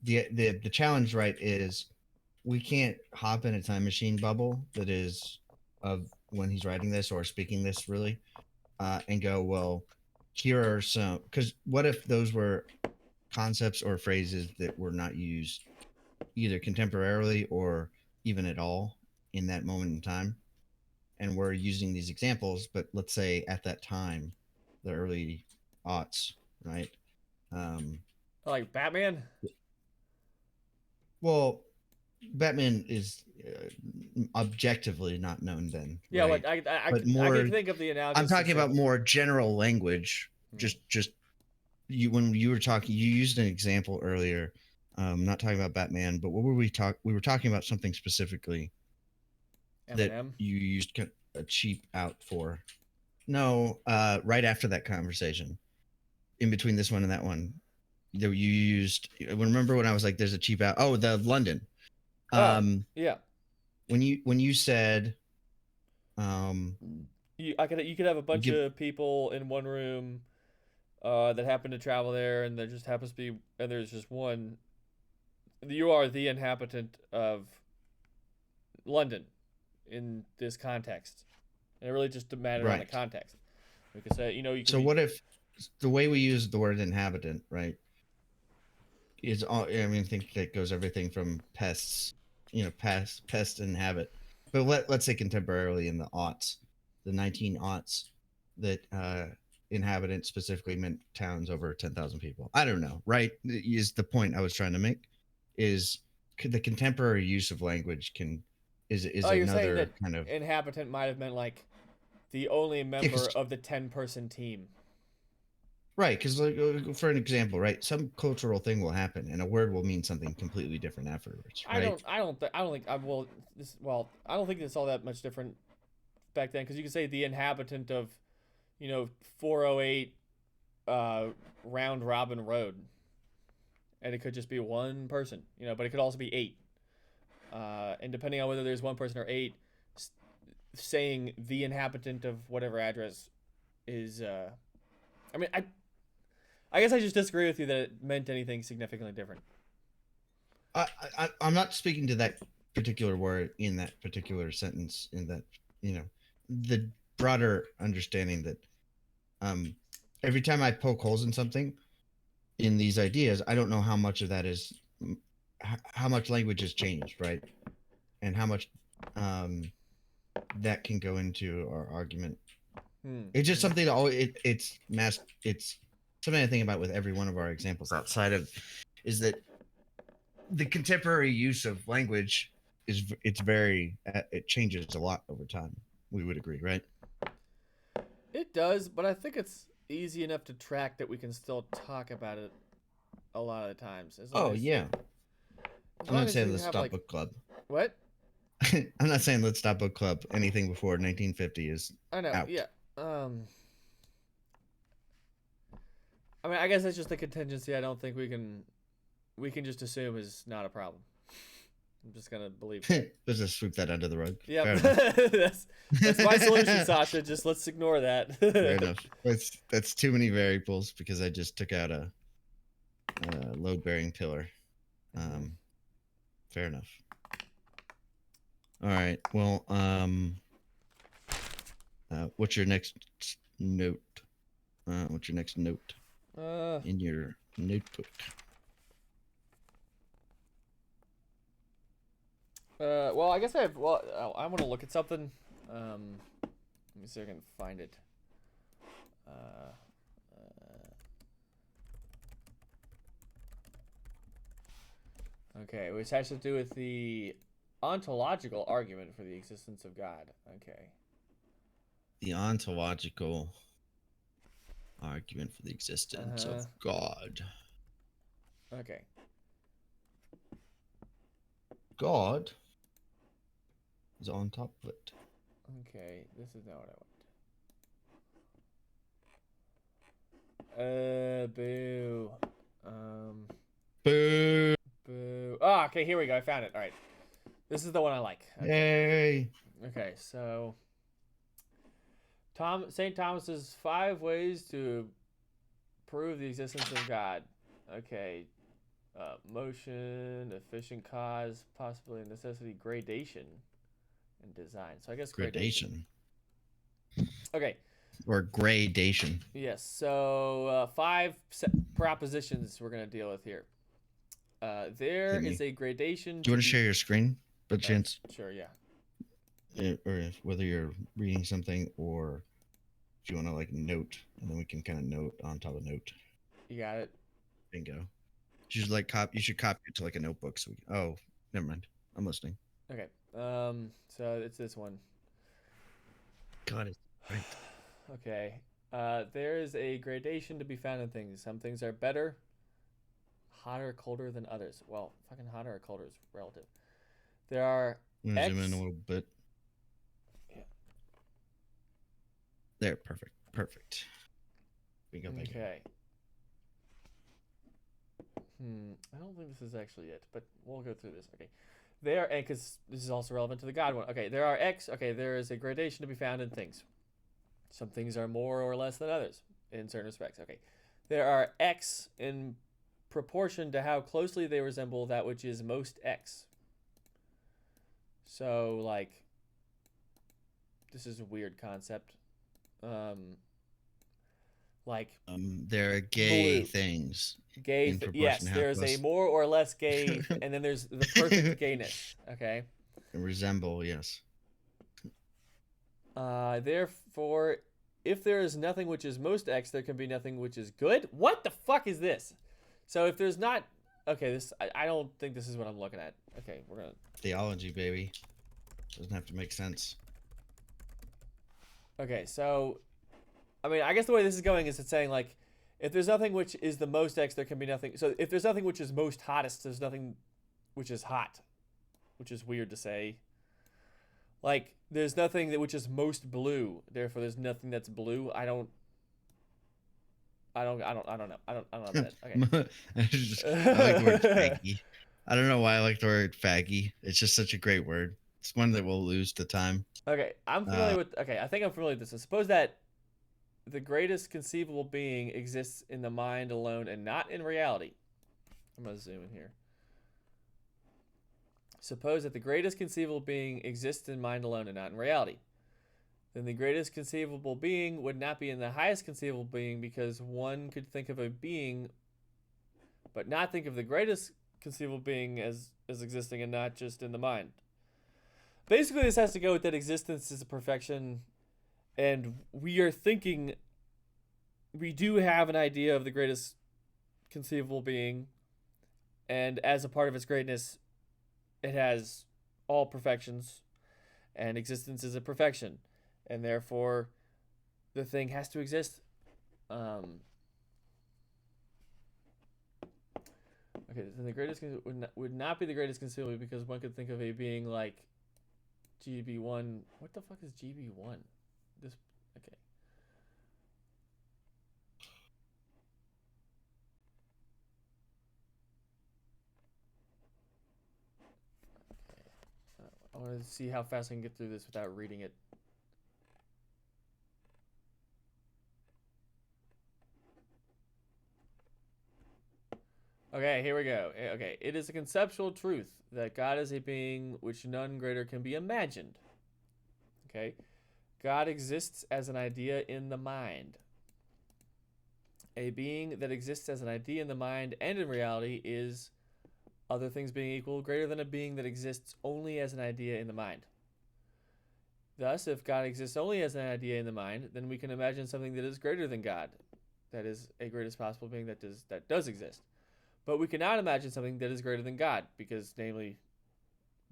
the challenge, right, is we can't hop in a time machine bubble that is of when he's writing this or speaking this, really, and go, well, here are some, because what if those were concepts or phrases that were not used either contemporarily or even at all in that moment in time, and we're using these examples, but let's say at that time, the early aughts, right? Like Batman. Well, Batman is objectively not known then, Yeah, right? but But I more, can think of the analogy. I'm talking about more general language. Just you, when you were talking, you used an example earlier. Not talking about Batman, but what were we talk? We were talking about something specifically that Eminem. you used a cheap out for. No, right after that conversation, in between this one and that one, that you used. Remember when I was like, "There's a cheap out." Oh, the London. Oh, yeah. When you said, you could have a bunch of people in one room that happen to travel there, and there just happens to be, and there's just one. You are the inhabitant of London in this context, and it really just matters on the context. We could say, you could. So what if the way we use the word inhabitant, right, is all? I mean, I think that goes everything from pests, pest and habit. But let's say contemporarily in the aughts, the 19 aughts, that inhabitant specifically meant towns over 10,000 people. I don't know, right? Is the point I was trying to make? Is the contemporary use of language is you're saying another that kind of inhabitant might have meant like the only member of the 10-person team. Right, because for an example, right, some cultural thing will happen, and a word will mean something completely different afterwards. Right? I don't think I will. I don't think it's all that much different back then, because you could say the inhabitant of, 408 Round Robin Road, and it could just be one person, but it could also be 8. And depending on whether there's one person or 8, saying the inhabitant of whatever address is. I mean, I guess I just disagree with you that it meant anything significantly different. I'm not speaking to that particular word in that particular sentence. In that, the broader understanding that every time I poke holes in something in these ideas, I don't know how much of that is how much language has changed, right, and how much that can go into our argument. It's just something that it's something I think about with every one of our examples outside of is that the contemporary use of language it changes a lot over time. We would agree, right? It does, but I think it's easy enough to track that we can still talk about it a lot of the times. Yeah. I'm not saying let's stop book club. What? I'm not saying let's stop book club. Anything before 1950 is I know. out. Yeah. I mean, I guess that's just a contingency. I don't think we can just assume is not a problem. I'm just gonna believe that. Let's just sweep that under the rug. Yeah, that's my solution, Sasha. Just let's ignore that. Fair enough. That's too many variables because I just took out a load-bearing pillar. Fair enough. All right. Well, what's your next note? What's your next note in your notebook? Well, I guess I have. Well, I want to look at something. Let me see if I can find it. Uh, okay, which has to do with the ontological argument for the existence of God. Okay. The ontological argument for the existence of God. Okay. God is on top of it. Okay, this is not what I want. Boo. Boo! Boo. Oh, okay, here we go. I found it. All right. This is the one I like. Okay. Yay! Okay, so St. Thomas's 5 ways to prove the existence of God. Okay. Motion, efficient cause, possibility, necessity, gradation, and design. So I guess gradation. Okay. Or gradation. Yes. So 5 propositions we're going to deal with here. There is a gradation. Do you want to share your screen, by chance? Sure, yeah. Or whether you're reading something or if you want to like note, and then we can kind of note on top of note. You got it. Bingo. You should like copy. You should copy it to like a notebook. So oh, never mind. I'm listening. Okay. So it's this one. God, it's right. Okay. There is a gradation to be found in things. Some things are better, hotter, colder than others. Well, fucking hotter or colder is relative. There are. I'm gonna zoom in a little bit. Yeah. There, perfect. Perfect. We go back. Okay. I don't think this is actually it, but we'll go through this. Okay. There, and because this is also relevant to the God one. Okay, there are X. Okay, there is a gradation to be found in things. Some things are more or less than others in certain respects. Okay. There are X in proportion to how closely they resemble that which is most X. So, like, this is a weird concept. There are gay blue. Things. Gay, yes, there's a more or less gay, and then there's the perfect gayness. Okay. Resemble, yes. Therefore, if there is nothing which is most X, there can be nothing which is good. What the fuck is this? So if there's not, okay, this I don't think this is what I'm looking at. Okay, we're gonna theology, baby. Doesn't have to make sense. Okay, so I mean, I guess the way this is going is it's saying like, if there's nothing which is the most X, there can be nothing. So if there's nothing which is most hottest, there's nothing which is hot, which is weird to say. Like, there's nothing which is most blue, therefore there's nothing that's blue. I don't know. I don't know that. Okay. I like the word faggy. I don't know why I like the word faggy. It's just such a great word. It's one that we'll lose to time. Okay, I'm familiar with. Okay, I think I'm familiar with this. So suppose that the greatest conceivable being exists in the mind alone and not in reality. I'm gonna zoom in here. Suppose that the greatest conceivable being exists in mind alone and not in reality. Then the greatest conceivable being would not be in the highest conceivable being, because one could think of a being but not think of the greatest conceivable being as existing and not just in the mind. Basically, this has to go with that existence is a perfection, and we are thinking we do have an idea of the greatest conceivable being, and as a part of its greatness, it has all perfections, and existence is a perfection, and therefore the thing has to exist. Okay, then the greatest would not be the greatest conceivable, because one could think of a being like GB1. What the fuck is GB1? This, okay. I want to see how fast I can get through this without reading it. Okay, here we go. Okay, it is a conceptual truth that God is a being which none greater can be imagined. Okay, God exists as an idea in the mind. A being that exists as an idea in the mind and in reality is other things being equal, greater than a being that exists only as an idea in the mind. Thus, if God exists only as an idea in the mind, then we can imagine something that is greater than God, that is a greatest possible being that does exist. But we cannot imagine something that is greater than God, because, namely,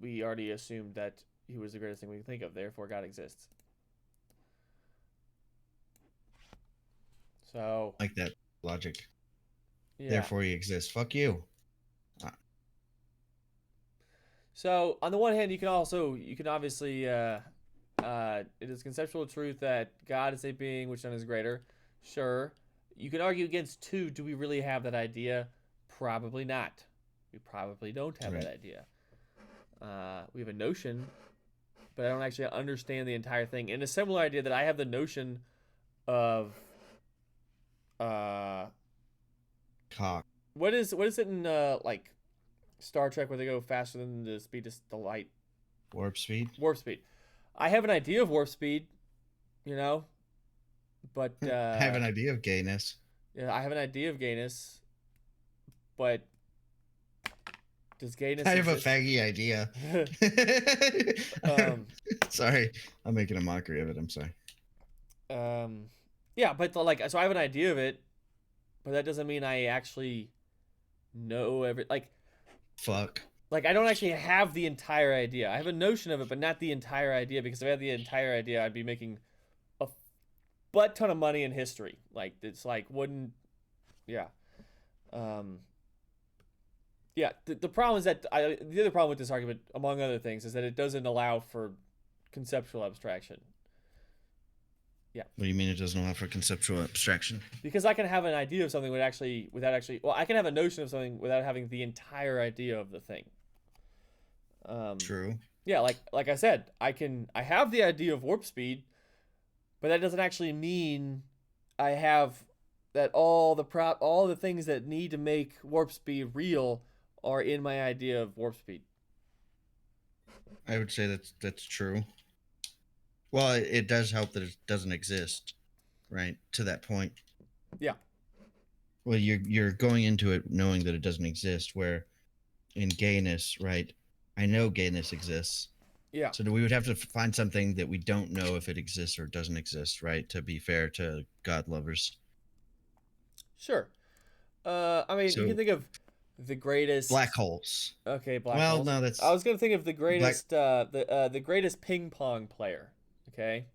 we already assumed that he was the greatest thing we can think of, therefore God exists. So, Like that logic. yeah. Therefore he exists. Fuck you. So, on the one hand, you can obviously, it is conceptual truth that God is a being which none is greater. Sure. You can argue against two. Do we really have that idea? Probably not. We probably don't have that idea. We have a notion, but I don't actually understand the entire thing. And a similar idea that I have the notion of Cock. what is it in like Star Trek where they go faster than the speed of the light? Warp speed. Warp speed. I have an idea of warp speed, but I have an idea of gayness. Yeah, I have an idea of gayness, but does gayness? I have exist? a faggy idea. Sorry, I'm making a mockery of it. I'm sorry. Yeah, but so I have an idea of it, but that doesn't mean I actually know Fuck. Like I don't actually have the entire idea. I have a notion of it, but not the entire idea. Because if I had the entire idea, I'd be making a butt ton of money in history. Like it's like wouldn't, yeah, yeah. The problem is that the other problem with this argument, among other things, is that it doesn't allow for conceptual abstraction. Yeah. What do you mean it doesn't allow for conceptual abstraction? Because I can have an idea of something without actually, I can have a notion of something without having the entire idea of the thing. True. Yeah, like I said, I have the idea of warp speed, but that doesn't actually mean I have that all the things that need to make warp speed real are in my idea of warp speed. I would say that's true. Well, it does help that it doesn't exist, right? To that point. Yeah. Well, you're going into it knowing that it doesn't exist, where in gayness, right? I know gayness exists. Yeah. So we would have to find something that we don't know if it exists or doesn't exist, right? To be fair to God lovers. Sure. I mean, So, you can think of the greatest black holes. Okay, black well, holes. no, that's. I was gonna think of the greatest, the greatest ping pong player. Okay.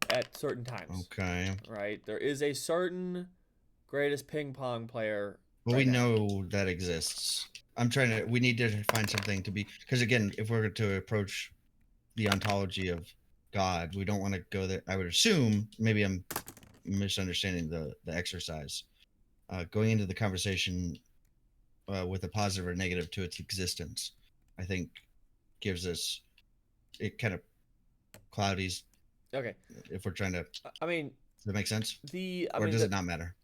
At certain times. Okay. Right. There is a certain greatest ping pong player. Well, we know that exists. We need to find something to be, because again, if we're to approach the ontology of God, we don't want to go there. I would assume, maybe I'm misunderstanding the exercise. Going into the conversation with a positive or negative to its existence, I think gives us, it kind of cloudies. Okay. If we're trying to. I mean. Does that make sense? Or does it not matter?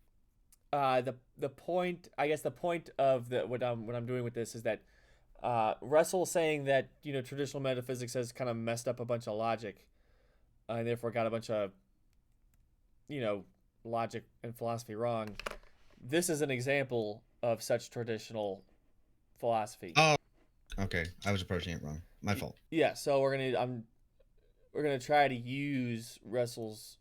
The point, I guess, the point of what I'm doing with this is that Russell saying that traditional metaphysics has kind of messed up a bunch of logic, and therefore got a bunch of logic and philosophy wrong. This is an example of such traditional philosophy. Oh, okay. I was approaching it wrong. My fault. Yeah. So we're gonna try to use Russell's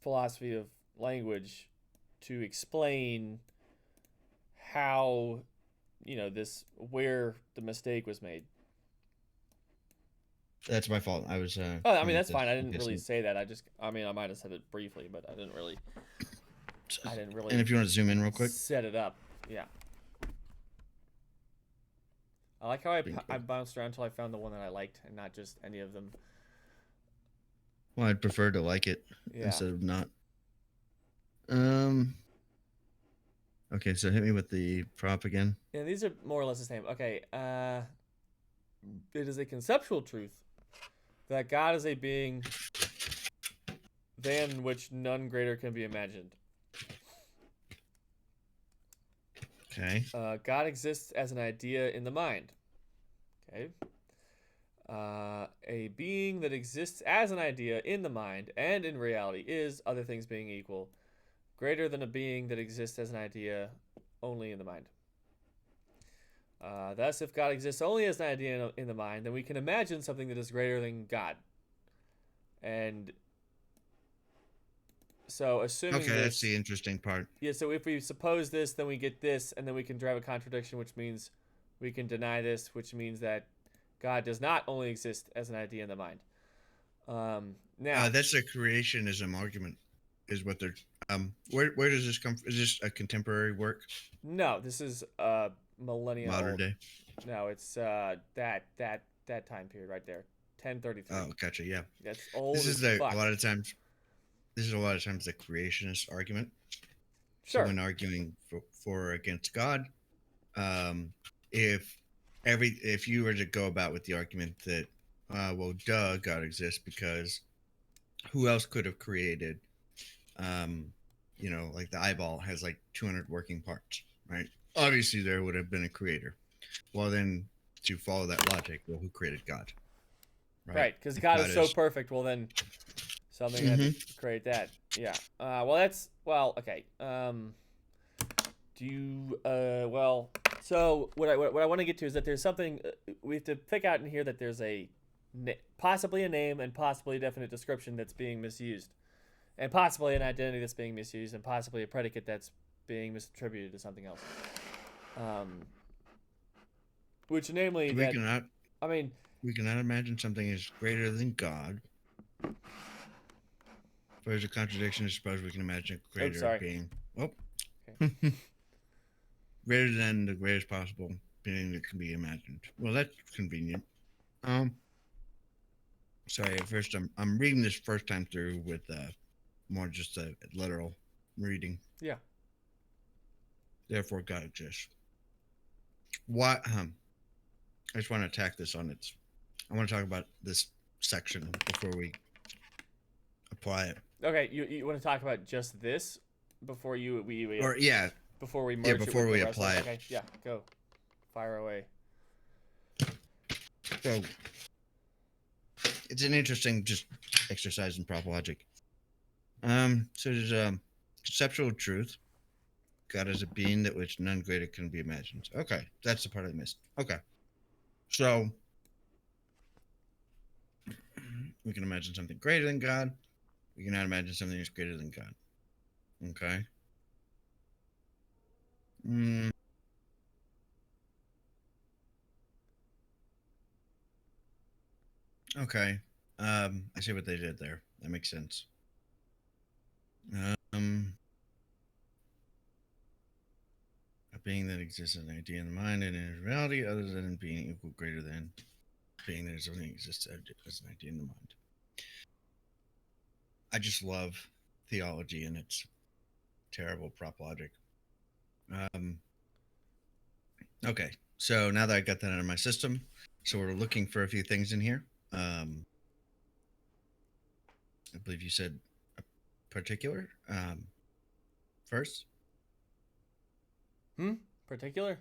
philosophy of language to explain how where the mistake was made. That's my fault. I was I mean, that's fine. I didn't really say that. I might have said it briefly, but I didn't really And if you want to zoom in real quick, set it up. Yeah. I like how I bounced around until I found the one that I liked and not just any of them. Well, I'd prefer to like it instead of not. Okay, so hit me with the prop again. Yeah, these are more or less the same. Okay, it is a conceptual truth that God is a being than which none greater can be imagined. Okay. God exists as an idea in the mind. Okay. A being that exists as an idea in the mind and in reality is, other things being equal, greater than a being that exists as an idea only in the mind. Thus, if God exists only as an idea in the mind, then we can imagine something that is greater than God. And so, assuming Okay, that's this, the interesting part. yeah. So if we suppose this, then we get this, and then we can drive a contradiction, which means we can deny this, which means that God does not only exist as an idea in the mind. Now, That's a creationism argument, is what they're. Where does this come from? Is this a contemporary work, no, this is millennia modern old. day? No, it's that time period right there, 1033. Oh, gotcha. Yeah, That's this old is as the a fuck. lot of times. This is a lot of times the creationist argument. So Sure. when arguing for or against God, um, if if you were to go about with the argument that, well, duh, God exists because who else could have created, um, like the eyeball has like 200 working parts, right? Obviously, there would have been a creator. Well, then to follow that logic, well, who created God, right? Right, because If God is God so is, perfect. Well, then something had to mm-hmm. create that. Yeah. Well, that's well. Okay. Do you? Well. So what I want to get to is that there's something we have to pick out in here that there's possibly a name and possibly a definite description that's being misused, and possibly an identity that's being misused, and possibly a predicate that's being misattributed to something else. Um, which namely we that cannot I mean. we cannot imagine something is greater than God. If there's a contradiction, I suppose we can imagine a Oops, greater sorry. being. Oh, Okay. greater than the greatest possible being that can be imagined. Well, that's convenient. Um, Sorry. At first, I'm reading this first time through with more just a literal reading. Yeah. Therefore, God exists. What? I just want to attack this on its. I want to talk about this section before we apply it. Okay, you want to talk about just this before we Or yeah, before we yeah, merge it before with the we rest of apply it? it. Okay, yeah, go, fire away. So it's an interesting just exercise in prop logic. So there's conceptual truth. God is a being that which none greater can be imagined. Okay, that's the part I missed. Okay, so we can imagine something greater than God. We cannot imagine something that's greater than God. Okay. Mm, okay. I see what they did there. That makes sense. Um, a being that exists as an idea in the mind and in reality, other than being equal, greater than being that is only exists as an idea in the mind. I just love theology and its terrible prop logic. Okay, so now that I got that out of my system, so we're looking for a few things in here. I believe you said a particular first. Particular?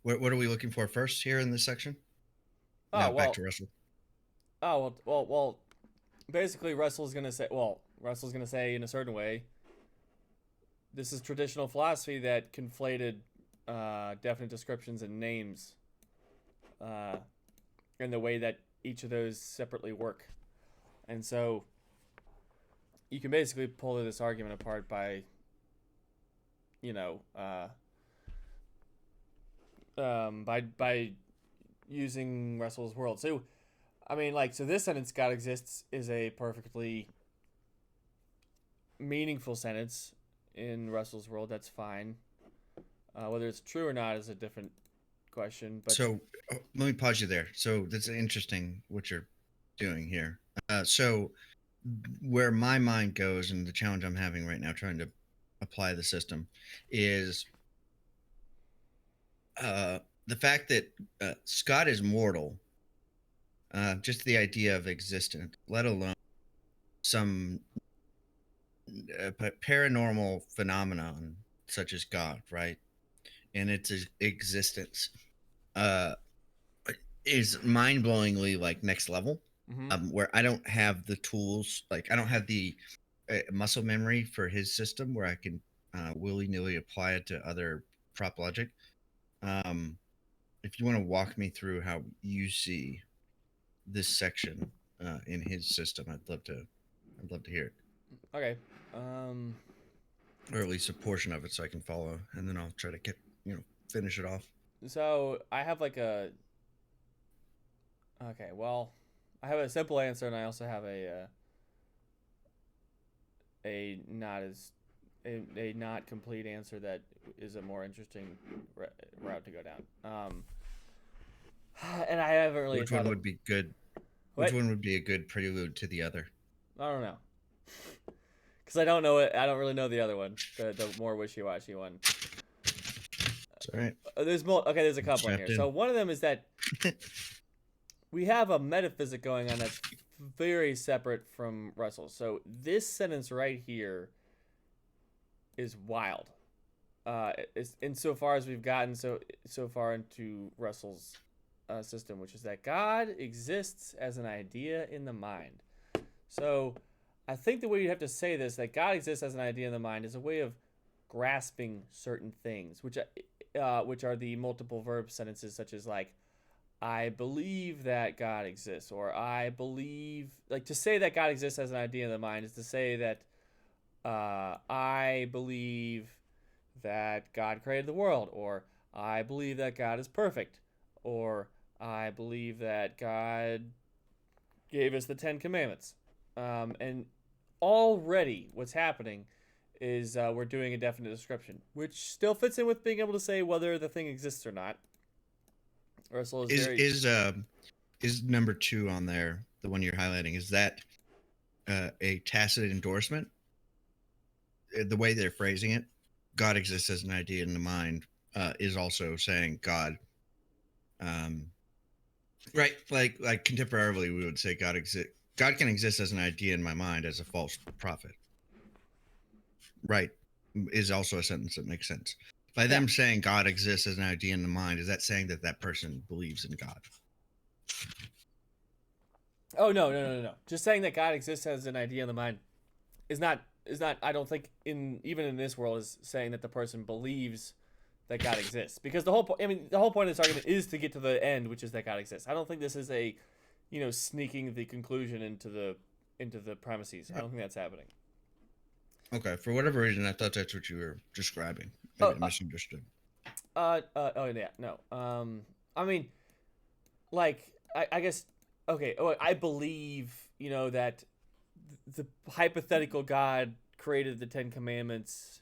What are we looking for first here in this section? Oh Now back well. to Russell. Oh well. Basically, Russell's gonna say. Well, Russell's gonna say in a certain way. This is traditional philosophy that conflated definite descriptions and names, uh, in the way that each of those separately work, and so you can basically pull this argument apart by, you know, by using Russell's world. So, I mean, like, so this sentence "God exists" is a perfectly meaningful sentence in Russell's world. That's fine. Whether it's true or not is a different question. But So let me pause you there. So that's interesting what you're doing here. So where my mind goes and the challenge I'm having right now trying to apply the system is the fact that Scott is mortal. Just the idea of existence, let alone some paranormal phenomenon such as God, right? And its existence uh, is mind-blowingly like next level. mm-hmm. Where I don't have the tools, like I don't have the muscle memory for his system where I can willy-nilly apply it to other prop logic. Um, if you want to walk me through how you see this section in his system, I'd love to hear it, Okay. or at least a portion of it, so I can follow, and then I'll try to get finish it off. So I have like a. Okay, well, I have a simple answer, and I also have a not as a not complete answer that is a more interesting route to go down. And I haven't really. Which one would be good? What? Which one would be a good prelude to the other? I don't know. Because I don't know it. I don't really know the other one. The more wishy-washy one. It's all right. There's more. Okay, there's a couple in here. So one of them is that we have a metaphysic going on that's very separate from Russell's. So this sentence right here is wild. It's insofar as we've gotten so far into Russell's system, which is that God exists as an idea in the mind. So I think the way you have to say this, that God exists as an idea in the mind, is a way of grasping certain things, which are the multiple verb sentences, such as like, I believe that God exists, or I believe, like, to say that God exists as an idea in the mind is to say that I believe that God created the world, or I believe that God is perfect, or I believe that God gave us the 10 Commandments. And already what's happening is we're doing a definite description, which still fits in with being able to say whether the thing exists or not. Russell is number 2 on there, the one you're highlighting, is that a tacit endorsement? The way they're phrasing it, God exists as an idea in the mind, is also saying God. Right, like contemporarily, we would say God can exist as an idea in my mind as a false prophet. Right, is also a sentence that makes sense. By them saying God exists as an idea in the mind, is that saying that person believes in God? Oh, no. Just saying that God exists as an idea in the mind is not. I don't think even in this world is saying that the person believes that God exists, because the whole point of this argument is to get to the end, which is that God exists. I don't think this is a, sneaking the conclusion into the premises. I don't think that's happening. Okay, for whatever reason, I thought that's what you were describing. Maybe I misunderstood. Oh yeah, no. I mean, like, I guess, okay. Oh, I believe, that the hypothetical God created the 10 Commandments.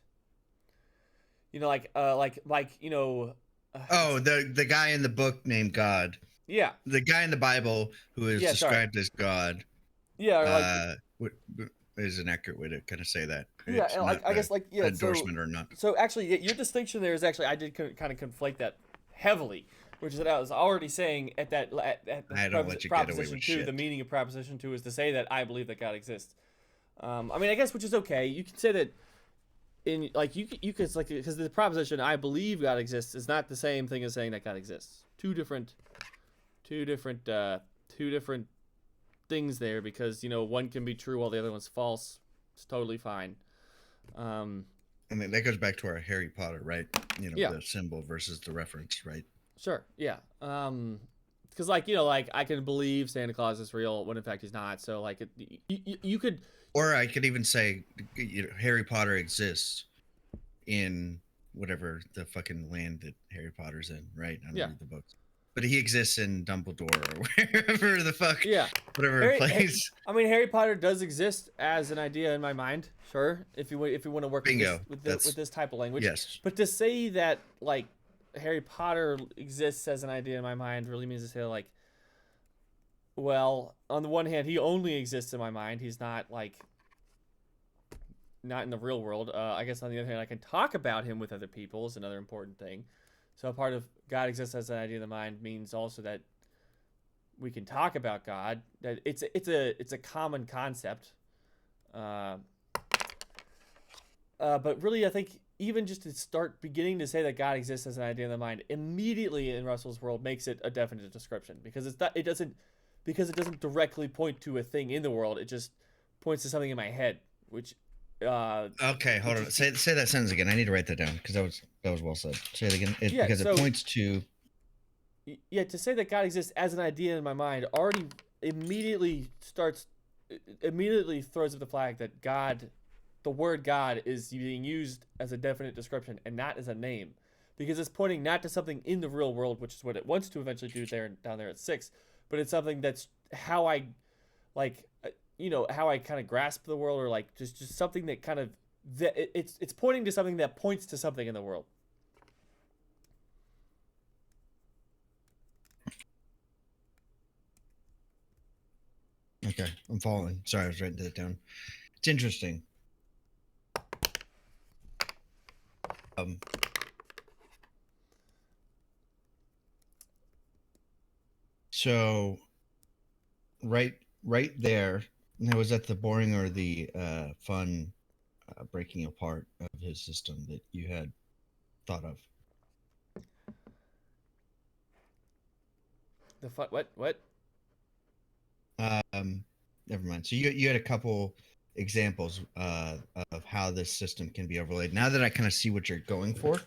Oh, the guy in the book named God. Yeah. The guy in the Bible who is described as God. Yeah. Is an accurate way to kind of say that. Yeah, I guess, endorsement or not. So actually, your distinction there is actually, I did kind of conflate that heavily, which is that I was already saying at Proposition 2, the meaning of Proposition 2 is to say that I believe that God exists. I guess, which is okay. You can say that you could, like, because the proposition I believe God exists is not the same thing as saying that God exists. Two different things there, because one can be true while the other one's false. It's totally fine. That goes back to our Harry Potter, right? The symbol versus the reference, right? Sure, yeah. Because I can believe Santa Claus is real when in fact he's not. So you could, or I could even say Harry Potter exists in whatever the fucking land that Harry Potter's in, right? I don't read the books. But he exists in Dumbledore or wherever the fuck, whatever place. Harry Potter does exist as an idea in my mind, sure. If you want to work with this type of language, yes. But to say that Harry Potter exists as an idea in my mind really means to say well, on the one hand, he only exists in my mind. He's not not in the real world. I guess on the other hand, I can talk about him with other people is another important thing. So part of God exists as an idea in the mind means also that we can talk about God. That it's a common concept. But really, I think even just to start beginning to say that God exists as an idea in the mind immediately in Russell's world makes it a definite description, because it doesn't directly point to a thing in the world. It just points to something in my head, which. Okay, hold on. Say that sentence again. I need to write that down because that was well said. Say it again. Because it points to. yeah, to say that God exists as an idea in my mind already immediately starts, immediately throws up the flag that God, the word God, is being used as a definite description and not as a name, because it's pointing not to something in the real world, which is what it wants to eventually do there down there at 6, but it's something that's how I, like, how I kind of grasp the world, or like just something that kind of that it's pointing to something that points to something in the world. Okay, I'm following. Sorry, I was writing that down. It's interesting. So right there, now was that the boring or the fun breaking apart of his system that you had thought of? The what? Never mind. So you had a couple examples of how this system can be overlaid. Now that I kind of see what you're going for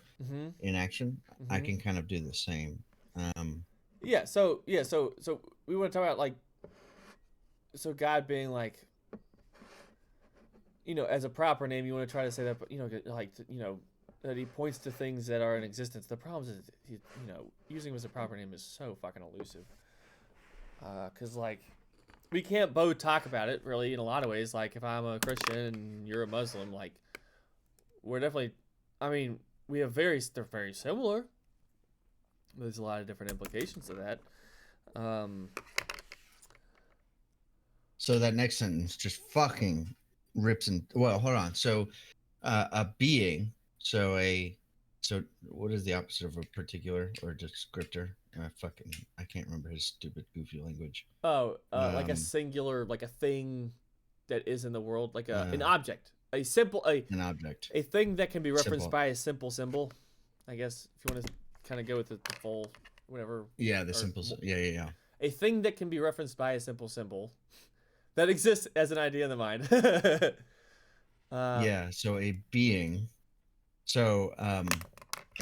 in action, I can kind of do the same. So we want to talk about, like, so God being like, as a proper name, you want to try to say that, that he points to things that are in existence. The problem is, using him as a proper name is so fucking elusive. Because, like, we can't both talk about it, really, in a lot of ways. Like, if I'm a Christian and you're a Muslim, like, we're definitely, I mean, they're very similar. There's a lot of different implications of that. So that next sentence just fucking rips and, well, hold on. So a being, so what is the opposite of a particular or descriptor? I can't remember his stupid goofy language. Like a singular, like a thing that is in the world, like an object, an object, a thing that can be referenced simple. by a simple symbol. I guess if you want to kind of go with the full, whatever. Yeah, the simple. Yeah. A thing that can be referenced by a simple symbol that exists as an idea in the mind. Yeah. So a being. So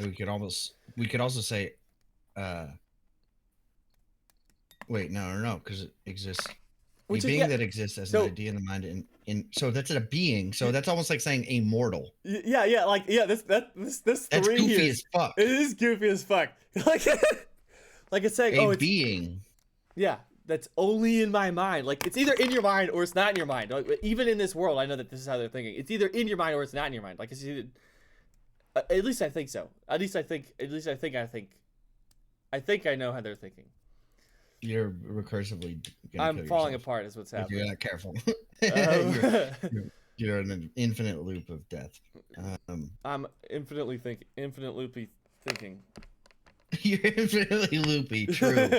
we could also say. Wait, no, because it exists. A being that exists as an idea in the mind, so that's a being. So that's almost like saying a mortal. Yeah. This that's three goofy here, as fuck. It is goofy as fuck. like it's saying, it's being. Yeah, that's only in my mind. Like, it's either in your mind or it's not in your mind. Like, even in this world, I know that this is how they're thinking. It's either in your mind or it's not in your mind. Like, it's either. At least I think so. I think I know how they're thinking. You're recursively. I'm falling apart, is what's happening. If you're not careful. You're in an infinite loop of death. I'm infinite loopy thinking. You're infinitely loopy. True.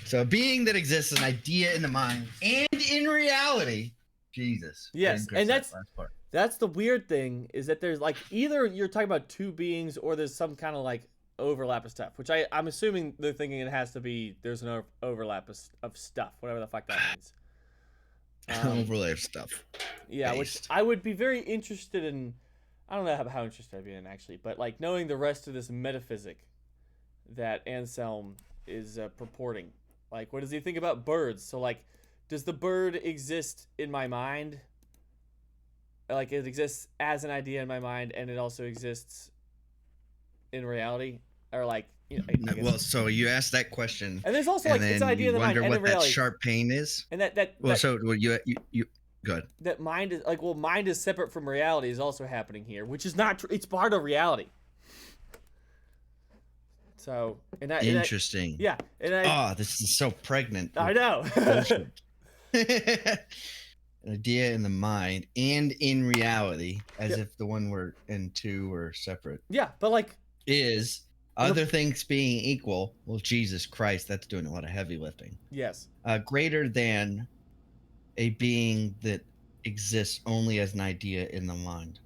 So, a being that exists, an idea in the mind and in reality. Jesus. Yes, and that's the weird thing, is that there's, like, either you're talking about two beings or there's some kind of, like, overlap of stuff, which I'm assuming they're thinking it has to be, there's an overlap of stuff, whatever the fuck that means. Overlay of stuff. Yeah, which I would be very interested in. I don't know how interested I'd be in, actually, but, like, knowing the rest of this metaphysic that Anselm is purporting. Like, what does he think about birds? So, like, does the bird exist in my mind? Like, it exists as an idea in my mind, and it also exists in reality? Or, like, well, so you asked that question, and there's also, like, it's an idea in the mind and in reality. What that sharp pain is, and that you good. That mind is, like, mind is separate from reality is also happening here, which is not true. It's part of reality. So, interesting. This is so pregnant. I know. An idea in the mind and in reality, as if the one and two were separate. Yeah, but, like, is other things being equal. Well, Jesus Christ, that's doing a lot of heavy lifting. Yes. Greater than a being that exists only as an idea in the mind.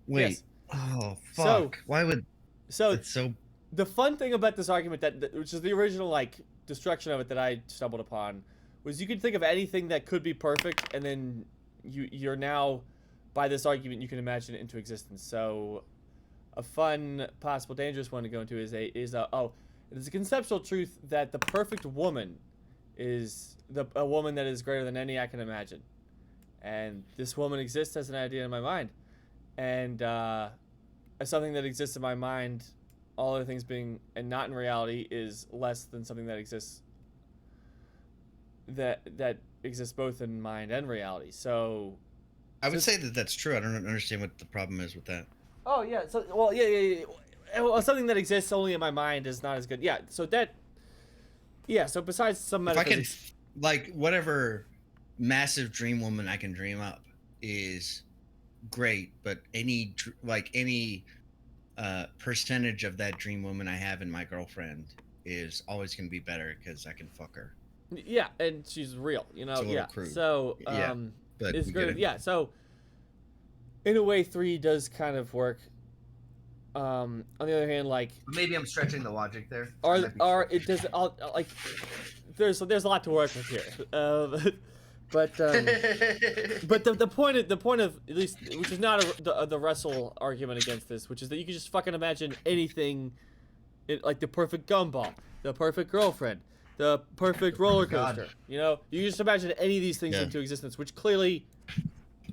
Wait. Yes. Oh, fuck. Why would... It's so... The fun thing about this argument, which is the original, like, destruction of it that I stumbled upon, was you could think of anything that could be perfect, and then you're now, by this argument, you can imagine it into existence. So, a fun, possible, dangerous one to go into is it's a conceptual truth that the perfect woman is a woman that is greater than any I can imagine, and this woman exists as an idea in my mind, and as something that exists in my mind, all other things being and not in reality, is less than something that exists that exists both in mind and reality. So I would say that that's true. I don't understand what the problem is with that. oh yeah, so well yeah. Well, something that exists only in my mind is not as good. Yeah, so that yeah. So besides some If I can, metaphysics, like, whatever massive dream woman I can dream up is great, but any percentage of that dream woman I have in my girlfriend is always going to be better because I can fuck her. yeah, and she's real, you know. It's a little Yeah. crude. So Yeah, but it's we get good. it. Yeah. So in a way, 3 does kind of work. On the other hand, like Maybe I'm stretching the logic there. are it does like there's a lot to work with here. But the point of at least, which is not the Russell argument against this, which is that you can just fucking imagine anything, like the perfect gumball, the perfect girlfriend, the perfect roller coaster. You know, you can just imagine any of these things into existence, which clearly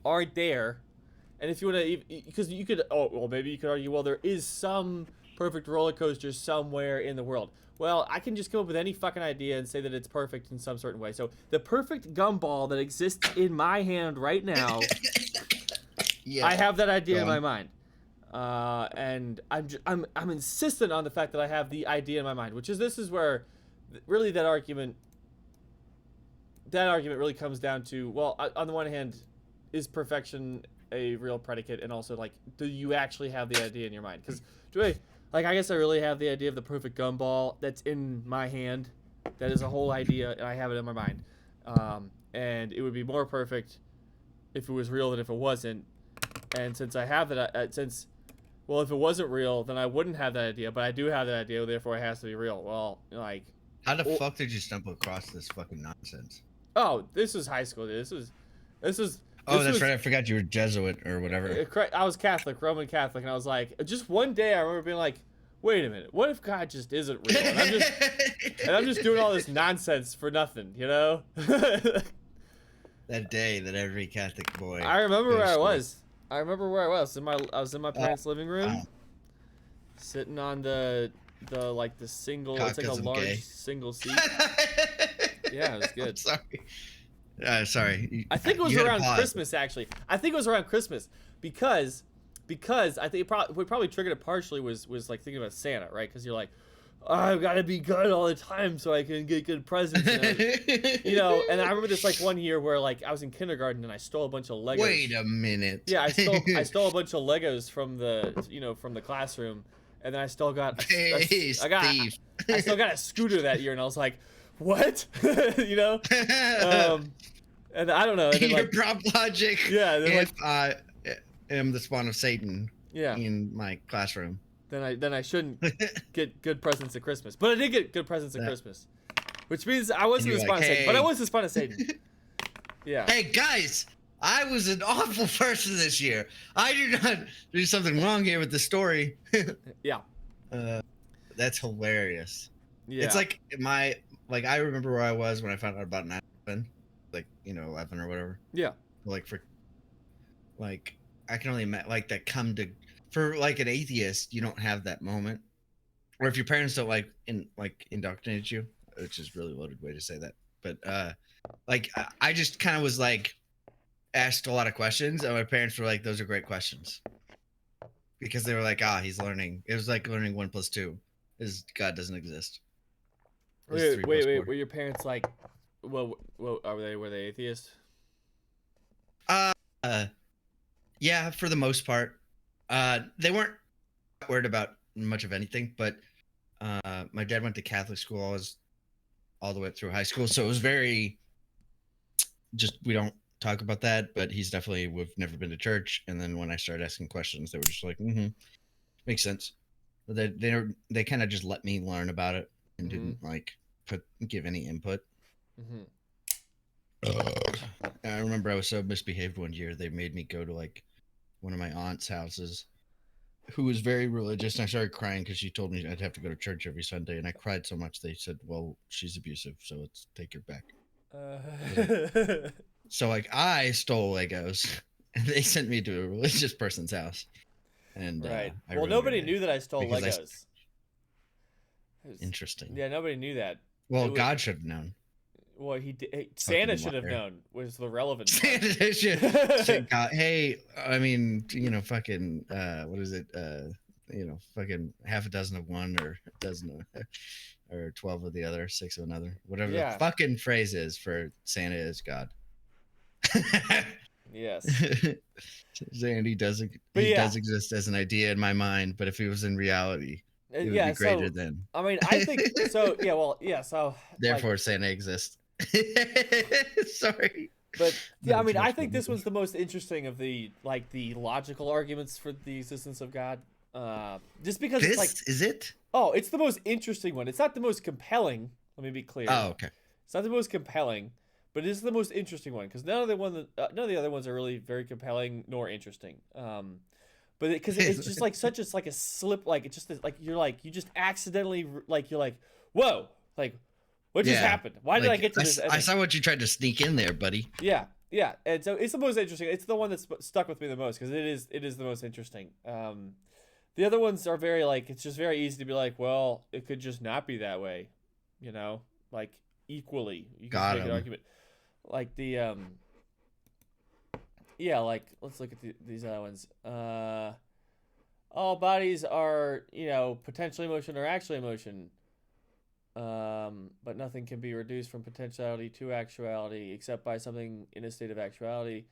aren't there. And if you want to, because you could, maybe you could argue, well, there is some perfect roller coaster somewhere in the world. Well, I can just come up with any fucking idea and say that it's perfect in some certain way. So the perfect gumball that exists in my hand right now, yeah, I have that idea in my mind, and I'm insistent on the fact that I have the idea in my mind, which is this is where really that argument really comes down to, well, on the one hand, is perfection a real predicate, and also, like, do you actually have the idea in your mind? Because I guess I really have the idea of the perfect gumball that's in my hand. That is a whole idea, and I have it in my mind. And it would be more perfect if it was real than if it wasn't. And since I have that, if it wasn't real, then I wouldn't have that idea. But I do have that idea, therefore it has to be real. Well, like, how the fuck did you stumble across this fucking nonsense? Oh, this was high school, dude. This was. Oh, that's right. I forgot you were Jesuit or whatever. I was Catholic, Roman Catholic, and I was like, just one day I remember being like, wait a minute, what if God just isn't real? And I'm just doing all this nonsense for nothing, you know? That day that every Catholic boy. I remember where I was. I was in my parents' living room, sitting on the single. It's like a large single seat. Yeah, it was good. Sorry. I think it was around Christmas, actually. I think it was around Christmas because I think what probably triggered it partially was like thinking about Santa, right? Because you're like, oh, I've got to be good all the time so I can get good presents. You know, and I remember this like one year where like I was in kindergarten and I stole a bunch of Legos. Wait a minute. Yeah, I stole a bunch of Legos from the classroom, and then I still got I still got a scooter that year, and I was like, what? You know? And I don't know. And then, your prop logic. Yeah. If I am the spawn of Satan. Yeah. In my classroom. Then I shouldn't get good presents at Christmas, but I did get good presents at Christmas, which means I wasn't the spawn of Satan. But I was the spawn of Satan. Yeah. Hey guys, I was an awful person this year. I did not do something wrong here with the story. Yeah. That's hilarious. Yeah. It's like I remember where I was when I found out about 9/11, 11 or whatever. Yeah. I can only imagine for like an atheist, you don't have that moment, or if your parents don't indoctrinate you, which is really loaded way to say that. But I just kind of was like asked a lot of questions, and my parents were like, "Those are great questions," because they were like, he's learning. It was like learning 1 + 2 is God doesn't exist. Wait. Were your parents like, well, were they atheists? Yeah, for the most part. They weren't worried about much of anything, but my dad went to Catholic school all the way through high school, so it was very just, we don't talk about that, but we've never been to church. And then when I started asking questions, they were just like, makes sense. But they kind of just let me learn about it and didn't give any input. I remember I was so misbehaved one year, they made me go to one of my aunt's houses, who was very religious, and I started crying because she told me I'd have to go to church every Sunday, and I cried so much they said, "Well, she's abusive, so let's take her back." So like I stole Legos, and they sent me to a religious person's house, and Right. I Well, ruined her nobody day knew that I stole because Legos. interesting. Yeah, nobody knew that. Well, It was, God should have known. well, he did. Santa Fucking should have liar. known. Was the relevant part. Santa should God, hey, I mean, fucking what is it? Fucking half a dozen of one or a dozen of, or 12 of the other, 6 of another. Whatever the Yeah. fucking phrase is for Santa is God. Yes. And he does But yeah. does exist as an idea in my mind, but if he was in reality, it would Yeah. be greater So than. I mean, I think so. Yeah. Well. Yeah. So. Therefore, Santa exists. Sorry. But yeah, I mean, I much think fun. this was the most interesting of the logical arguments for the existence of God. Just because This it's like, is it? oh, it's the most interesting one. It's not the most compelling. Let me be clear. Oh, okay. It's not the most compelling, but it is the most interesting one because none of the other ones are really very compelling nor interesting. But because it's just like such a like a slip, like it's just like you just accidentally like you're like, whoa, like what just happened? Why did I get to this? I saw what you tried to sneak in there, buddy. Yeah, yeah, and so it's the most interesting. It's the one that's stuck with me the most because it is the most interesting. The other ones are very like it's just very easy to be like, well, it could just not be that way, like equally. You can Got make an him. argument, like the yeah, like let's look at these other ones. All bodies are potentially motion or actually motion. But nothing can be reduced from potentiality to actuality except by something in a state of actuality.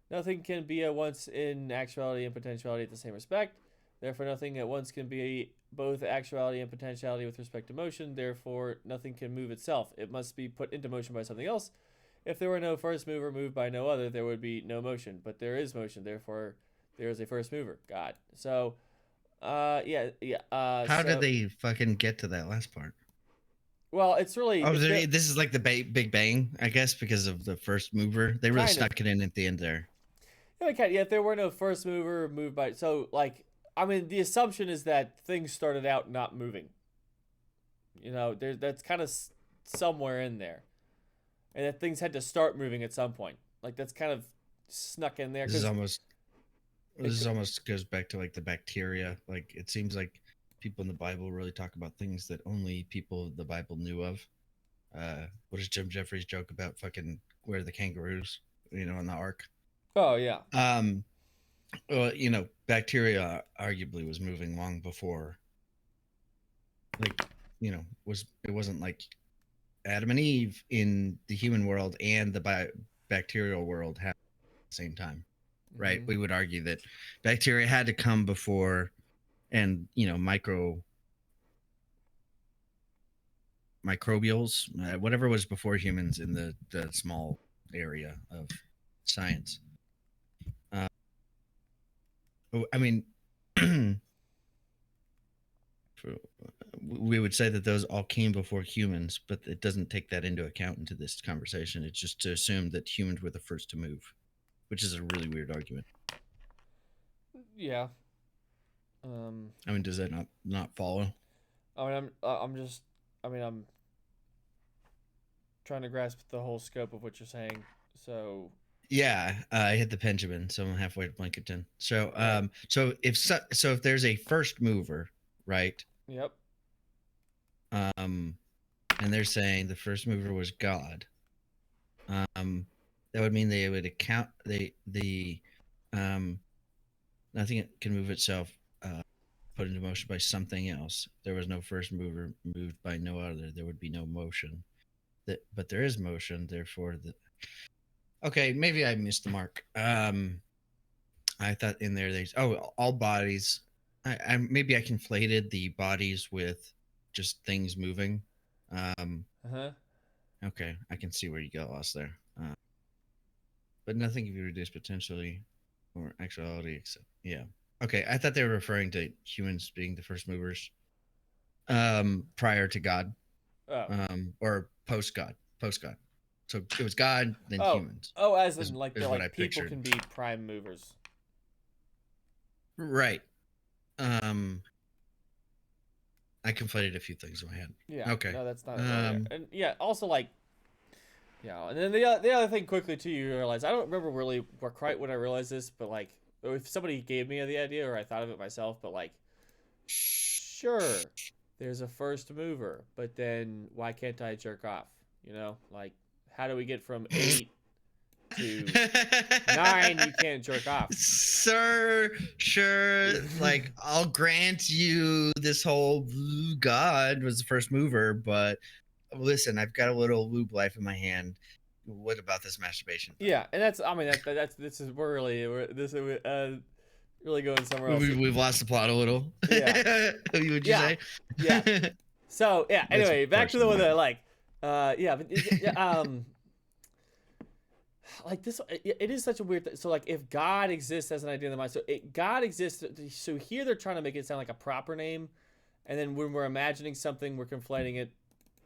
Nothing can be at once in actuality and potentiality at the same respect. Therefore, nothing at once can be both actuality and potentiality with respect to motion. Therefore, nothing can move itself. It must be put into motion by something else. If there were no first mover moved by no other, there would be no motion. But there is motion. Therefore, there is a first mover. God. So, yeah. How did they fucking get to that last part? Well, it's really. Oh, this is like the Big Bang, I guess, because of the first mover. They really stuck it in at the end there. Yeah, if there were no first mover moved by. So, like, I mean, the assumption is that things started out not moving. That's kind of somewhere in there. And that things had to start moving at some point. Like, that's kind of snuck in there. This almost goes back to, like, the bacteria. Like, it seems like people in the Bible really talk about things that only people the Bible knew of. What is Jim Jeffries' joke about fucking where are the kangaroos, on the ark? Oh, yeah. Well, bacteria arguably was moving long before, like, it wasn't like Adam and Eve in the human world and the bacterial world happened at the same time, right? We would argue that bacteria had to come before, and microbials, whatever was before humans in the small area of science. I mean, we would say that those all came before humans, but it doesn't take that into account into this conversation. It's just to assume that humans were the first to move, which is a really weird argument. Yeah. I mean, does that not follow? I mean, I'm trying to grasp the whole scope of what you're saying. So. Yeah, I hit the Benjamin, so I'm halfway to Blankerton. So, so if there's a first mover, right? Yep. And they're saying the first mover was God. That would mean they would account nothing can move itself, put into motion by something else. There was no first mover moved by no other. There would be no motion. But there is motion, therefore okay, maybe I missed the mark. I thought in there all bodies. I maybe I conflated the bodies with just things moving. Okay, I can see where you got lost there. But nothing can be reduced potentially or actuality except Okay, I thought they were referring to humans being the first movers prior to God. Or post God. So it was God, then humans. Oh, as in like people pictured. can be prime movers. Right. I conflated a few things in my head. Yeah. Okay. No, that's not well, and yeah, also like, yeah, and then the other thing quickly too, you realize I don't remember really quite when I realized this, but like if somebody gave me the idea or I thought of it myself, but like, sure, there's a first mover, but then why can't I jerk off? You know, like how do we get from 8 to 9? You can't jerk off. Sir, sure, like I'll grant you this whole God was the first mover, but listen, I've got a little lube life in my hand. What about this masturbation thing? Yeah, and that's I mean that's this is we're really going somewhere else. We've lost the plot a little. Yeah. Would you Yeah. say? Yeah. So yeah. That's Anyway, back to the one that like, yeah, but like this, it is such a weird thing. So like, if God exists as an idea in the mind, so God exists. So here they're trying to make it sound like a proper name, and then when we're imagining something, we're conflating it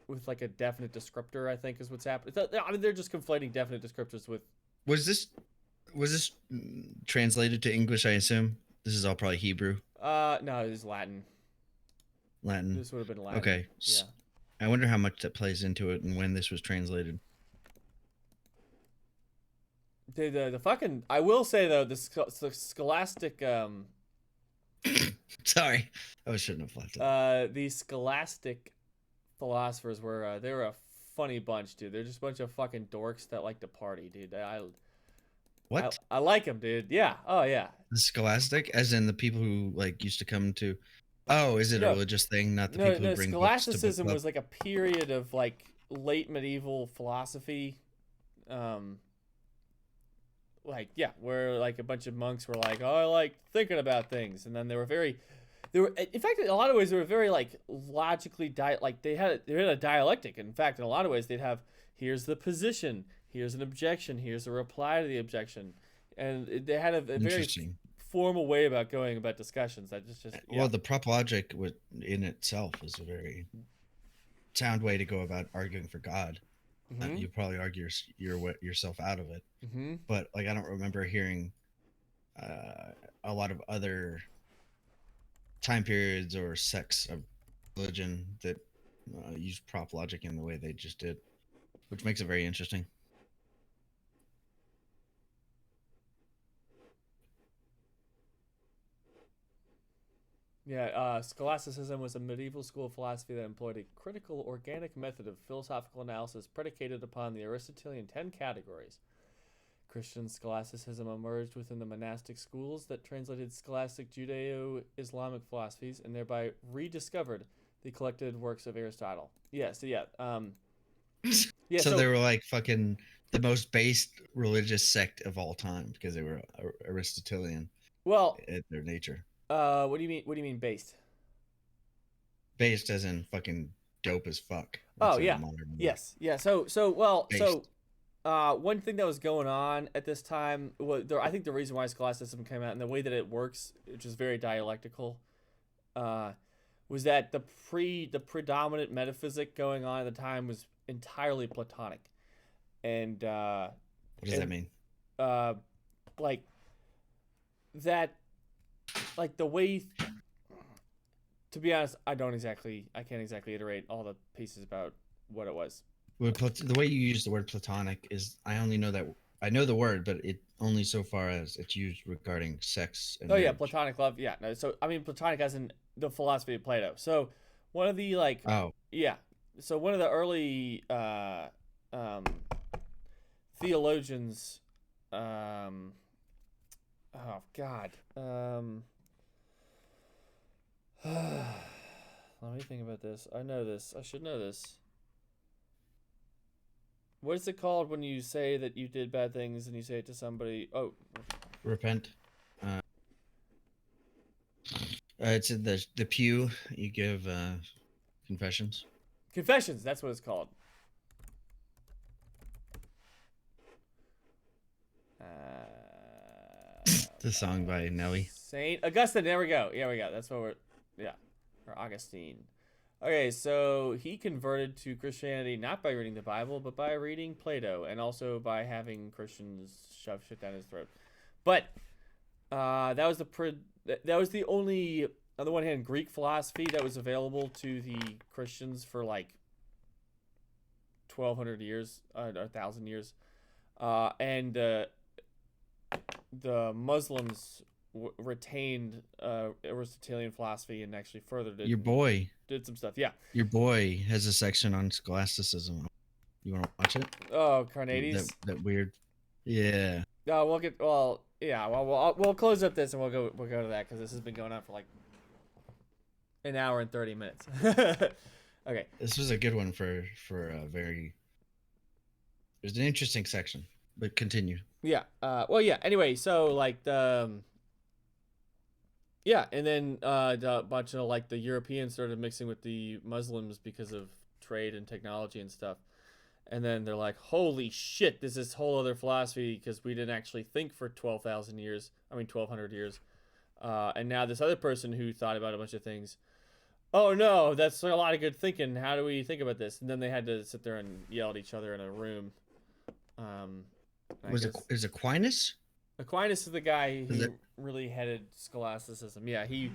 with like a definite descriptor. I think is what's happening. I mean, they're just conflating definite descriptors with. Was this translated to English? I assume this is all probably Hebrew. No, it is Latin. Latin. This would have been Latin. Okay. Yeah. I wonder how much that plays into it and when this was translated. The fucking, I will say though, the scholastic Sorry, I shouldn't have left it. the scholastic philosophers were they were a funny bunch, dude. They're just a bunch of fucking dorks that like to party, dude. What? I like them, dude. Yeah. Oh yeah. The scholastic, as in the people who like used to come to. Oh, is it a religious thing? Not the people who bring books to book Scholasticism club? was like a period of like late medieval philosophy. Like yeah, where like a bunch of monks were like, oh, I like thinking about things, and then they were in fact in a lot of ways they were very like logically like they had a dialectic. In fact, in a lot of ways they'd have, here's the position, here's an objection, here's a reply to the objection, and they had a very formal way about going about discussions. That just yeah. Well, the prop logic in itself is a very sound way to go about arguing for God. Mm-hmm. You probably argue yourself out of it. Mm-hmm. But like I don't remember hearing a lot of other time periods or sects of religion that use prop logic in the way they just did, which makes it very interesting. Yeah, scholasticism was a medieval school of philosophy that employed a critical organic method of philosophical analysis predicated upon the Aristotelian 10 categories. Christian scholasticism emerged within the monastic schools that translated scholastic Judeo-Islamic philosophies and thereby rediscovered the collected works of Aristotle. Yeah, so yeah. Yeah, so they were like fucking the most based religious sect of all time because they were Aristotelian. Well, at their nature. What do you mean? What do you mean based? Based as in fucking dope as fuck. That's yeah. Yes. Yeah. So based. One thing that was going on at this time was I think the reason why scholasticism came out and the way that it works, which is very dialectical, was that the predominant metaphysic going on at the time was entirely Platonic, and what does that mean? Like that. Like the way, to be honest, I can't exactly iterate all the pieces about what it was. The way you use the word Platonic is, I only know that I know the word, but it only so far as it's used regarding sex. And marriage. Yeah, Platonic love. Yeah, no. So I mean, Platonic as in the philosophy of Plato. So one of the So one of the early theologians. Oh God. Let me think about this. I know this. I should know this. What is it called when you say that you did bad things and you say it to somebody? Oh, repent. It's in the pew. You give confessions. Confessions. That's what it's called. The song by Nelly. Saint Augustine. There we go. Yeah, we go. That's what we're. Yeah, or Augustine. Okay, so he converted to Christianity not by reading the Bible, but by reading Plato, and also by having Christians shove shit down his throat. But that was the only on the one hand, Greek philosophy that was available to the Christians for like 1,200 years, or 1,000 years, and the Muslims retained Aristotelian philosophy and actually furthered it. Your boy. Did some stuff. Yeah. Your boy has a section on scholasticism. You want to watch it? Oh, Carneades. That weird. Yeah. We'll get. Well, yeah. Well, we'll close up this and we'll go to that because this has been going on for like an hour and 30 minutes. Okay. This was a good one for a very. It was an interesting section, but continue. Yeah. Well, yeah. Anyway, so like the. Yeah, and then a bunch of like the Europeans started mixing with the Muslims because of trade and technology and stuff. And then they're like, holy shit, this is whole other philosophy because we didn't actually think for 12,000 years. I mean, 1,200 years. And now this other person who thought about a bunch of things, oh no, that's a lot of good thinking. How do we think about this? And then they had to sit there and yell at each other in a room. Is Aquinas? Aquinas is the guy who really headed scholasticism. Yeah, he,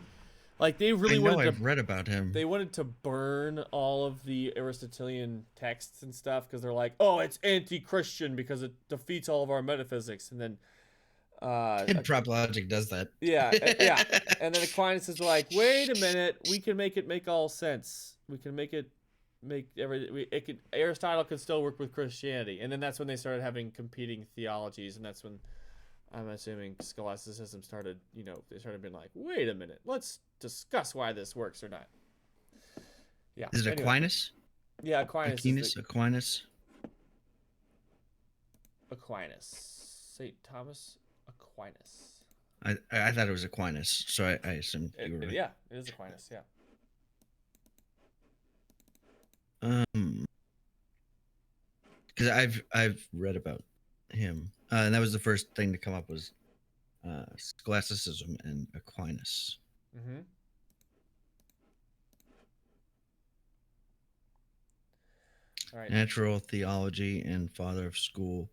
like, they really wanted to. I've read about him. They wanted to burn all of the Aristotelian texts and stuff because they're like, oh, it's anti-Christian because it defeats all of our metaphysics. And then, Prop Logic does that. Yeah, yeah. And then Aquinas is like, wait a minute, we can make it make all sense. We can make it make Aristotle could still work with Christianity. And then that's when they started having competing theologies, and that's when I'm assuming scholasticism started, they started being like, wait a minute, let's discuss why this works or not. Yeah. Is it Aquinas? Yeah, Aquinas. Aquinas. St. Thomas Aquinas. I thought it was Aquinas, so I assumed you were right. Yeah, it is Aquinas, yeah. Because I've read about him, and that was the first thing to come up was scholasticism and Aquinas. Mm-hmm. All right. Natural theology and father of school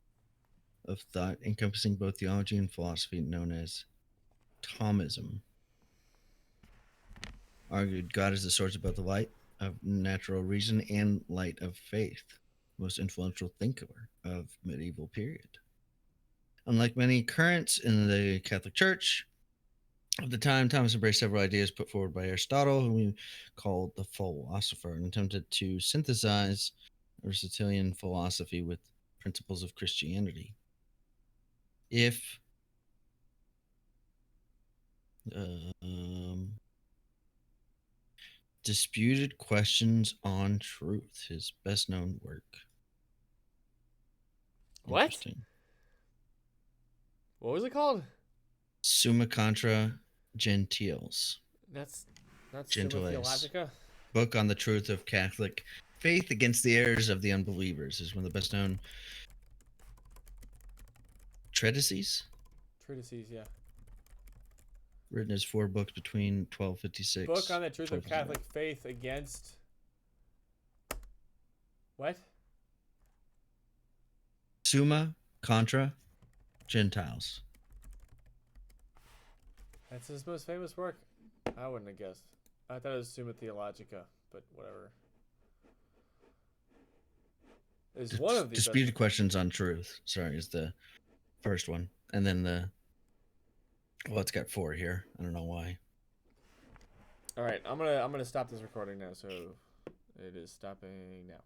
of thought, encompassing both theology and philosophy, known as Thomism. Argued God is the source of both the light of natural reason and light of faith. Most influential thinker of medieval period. Unlike many currents in the Catholic Church of the time, Thomas embraced several ideas put forward by Aristotle, whom he called the philosopher, and attempted to synthesize Aristotelian philosophy with principles of Christianity. If Disputed Questions on Truth, his best known work. What? What was it called? Summa Contra Gentiles. That's Summa Theologica. Book on the truth of Catholic faith against the errors of the unbelievers is one of the best known treatises. Treatises, yeah. Written as 4 books between 1256. Book on the truth of Catholic faith against what? Summa Contra Gentiles. That's his most famous work. I wouldn't have guessed. I thought it was Summa Theologica, but whatever. It's one of these. Disputed Questions on Truth. Sorry, is the first one, and then it's got 4 here. I don't know why. All right, I'm gonna stop this recording now. So it is stopping now.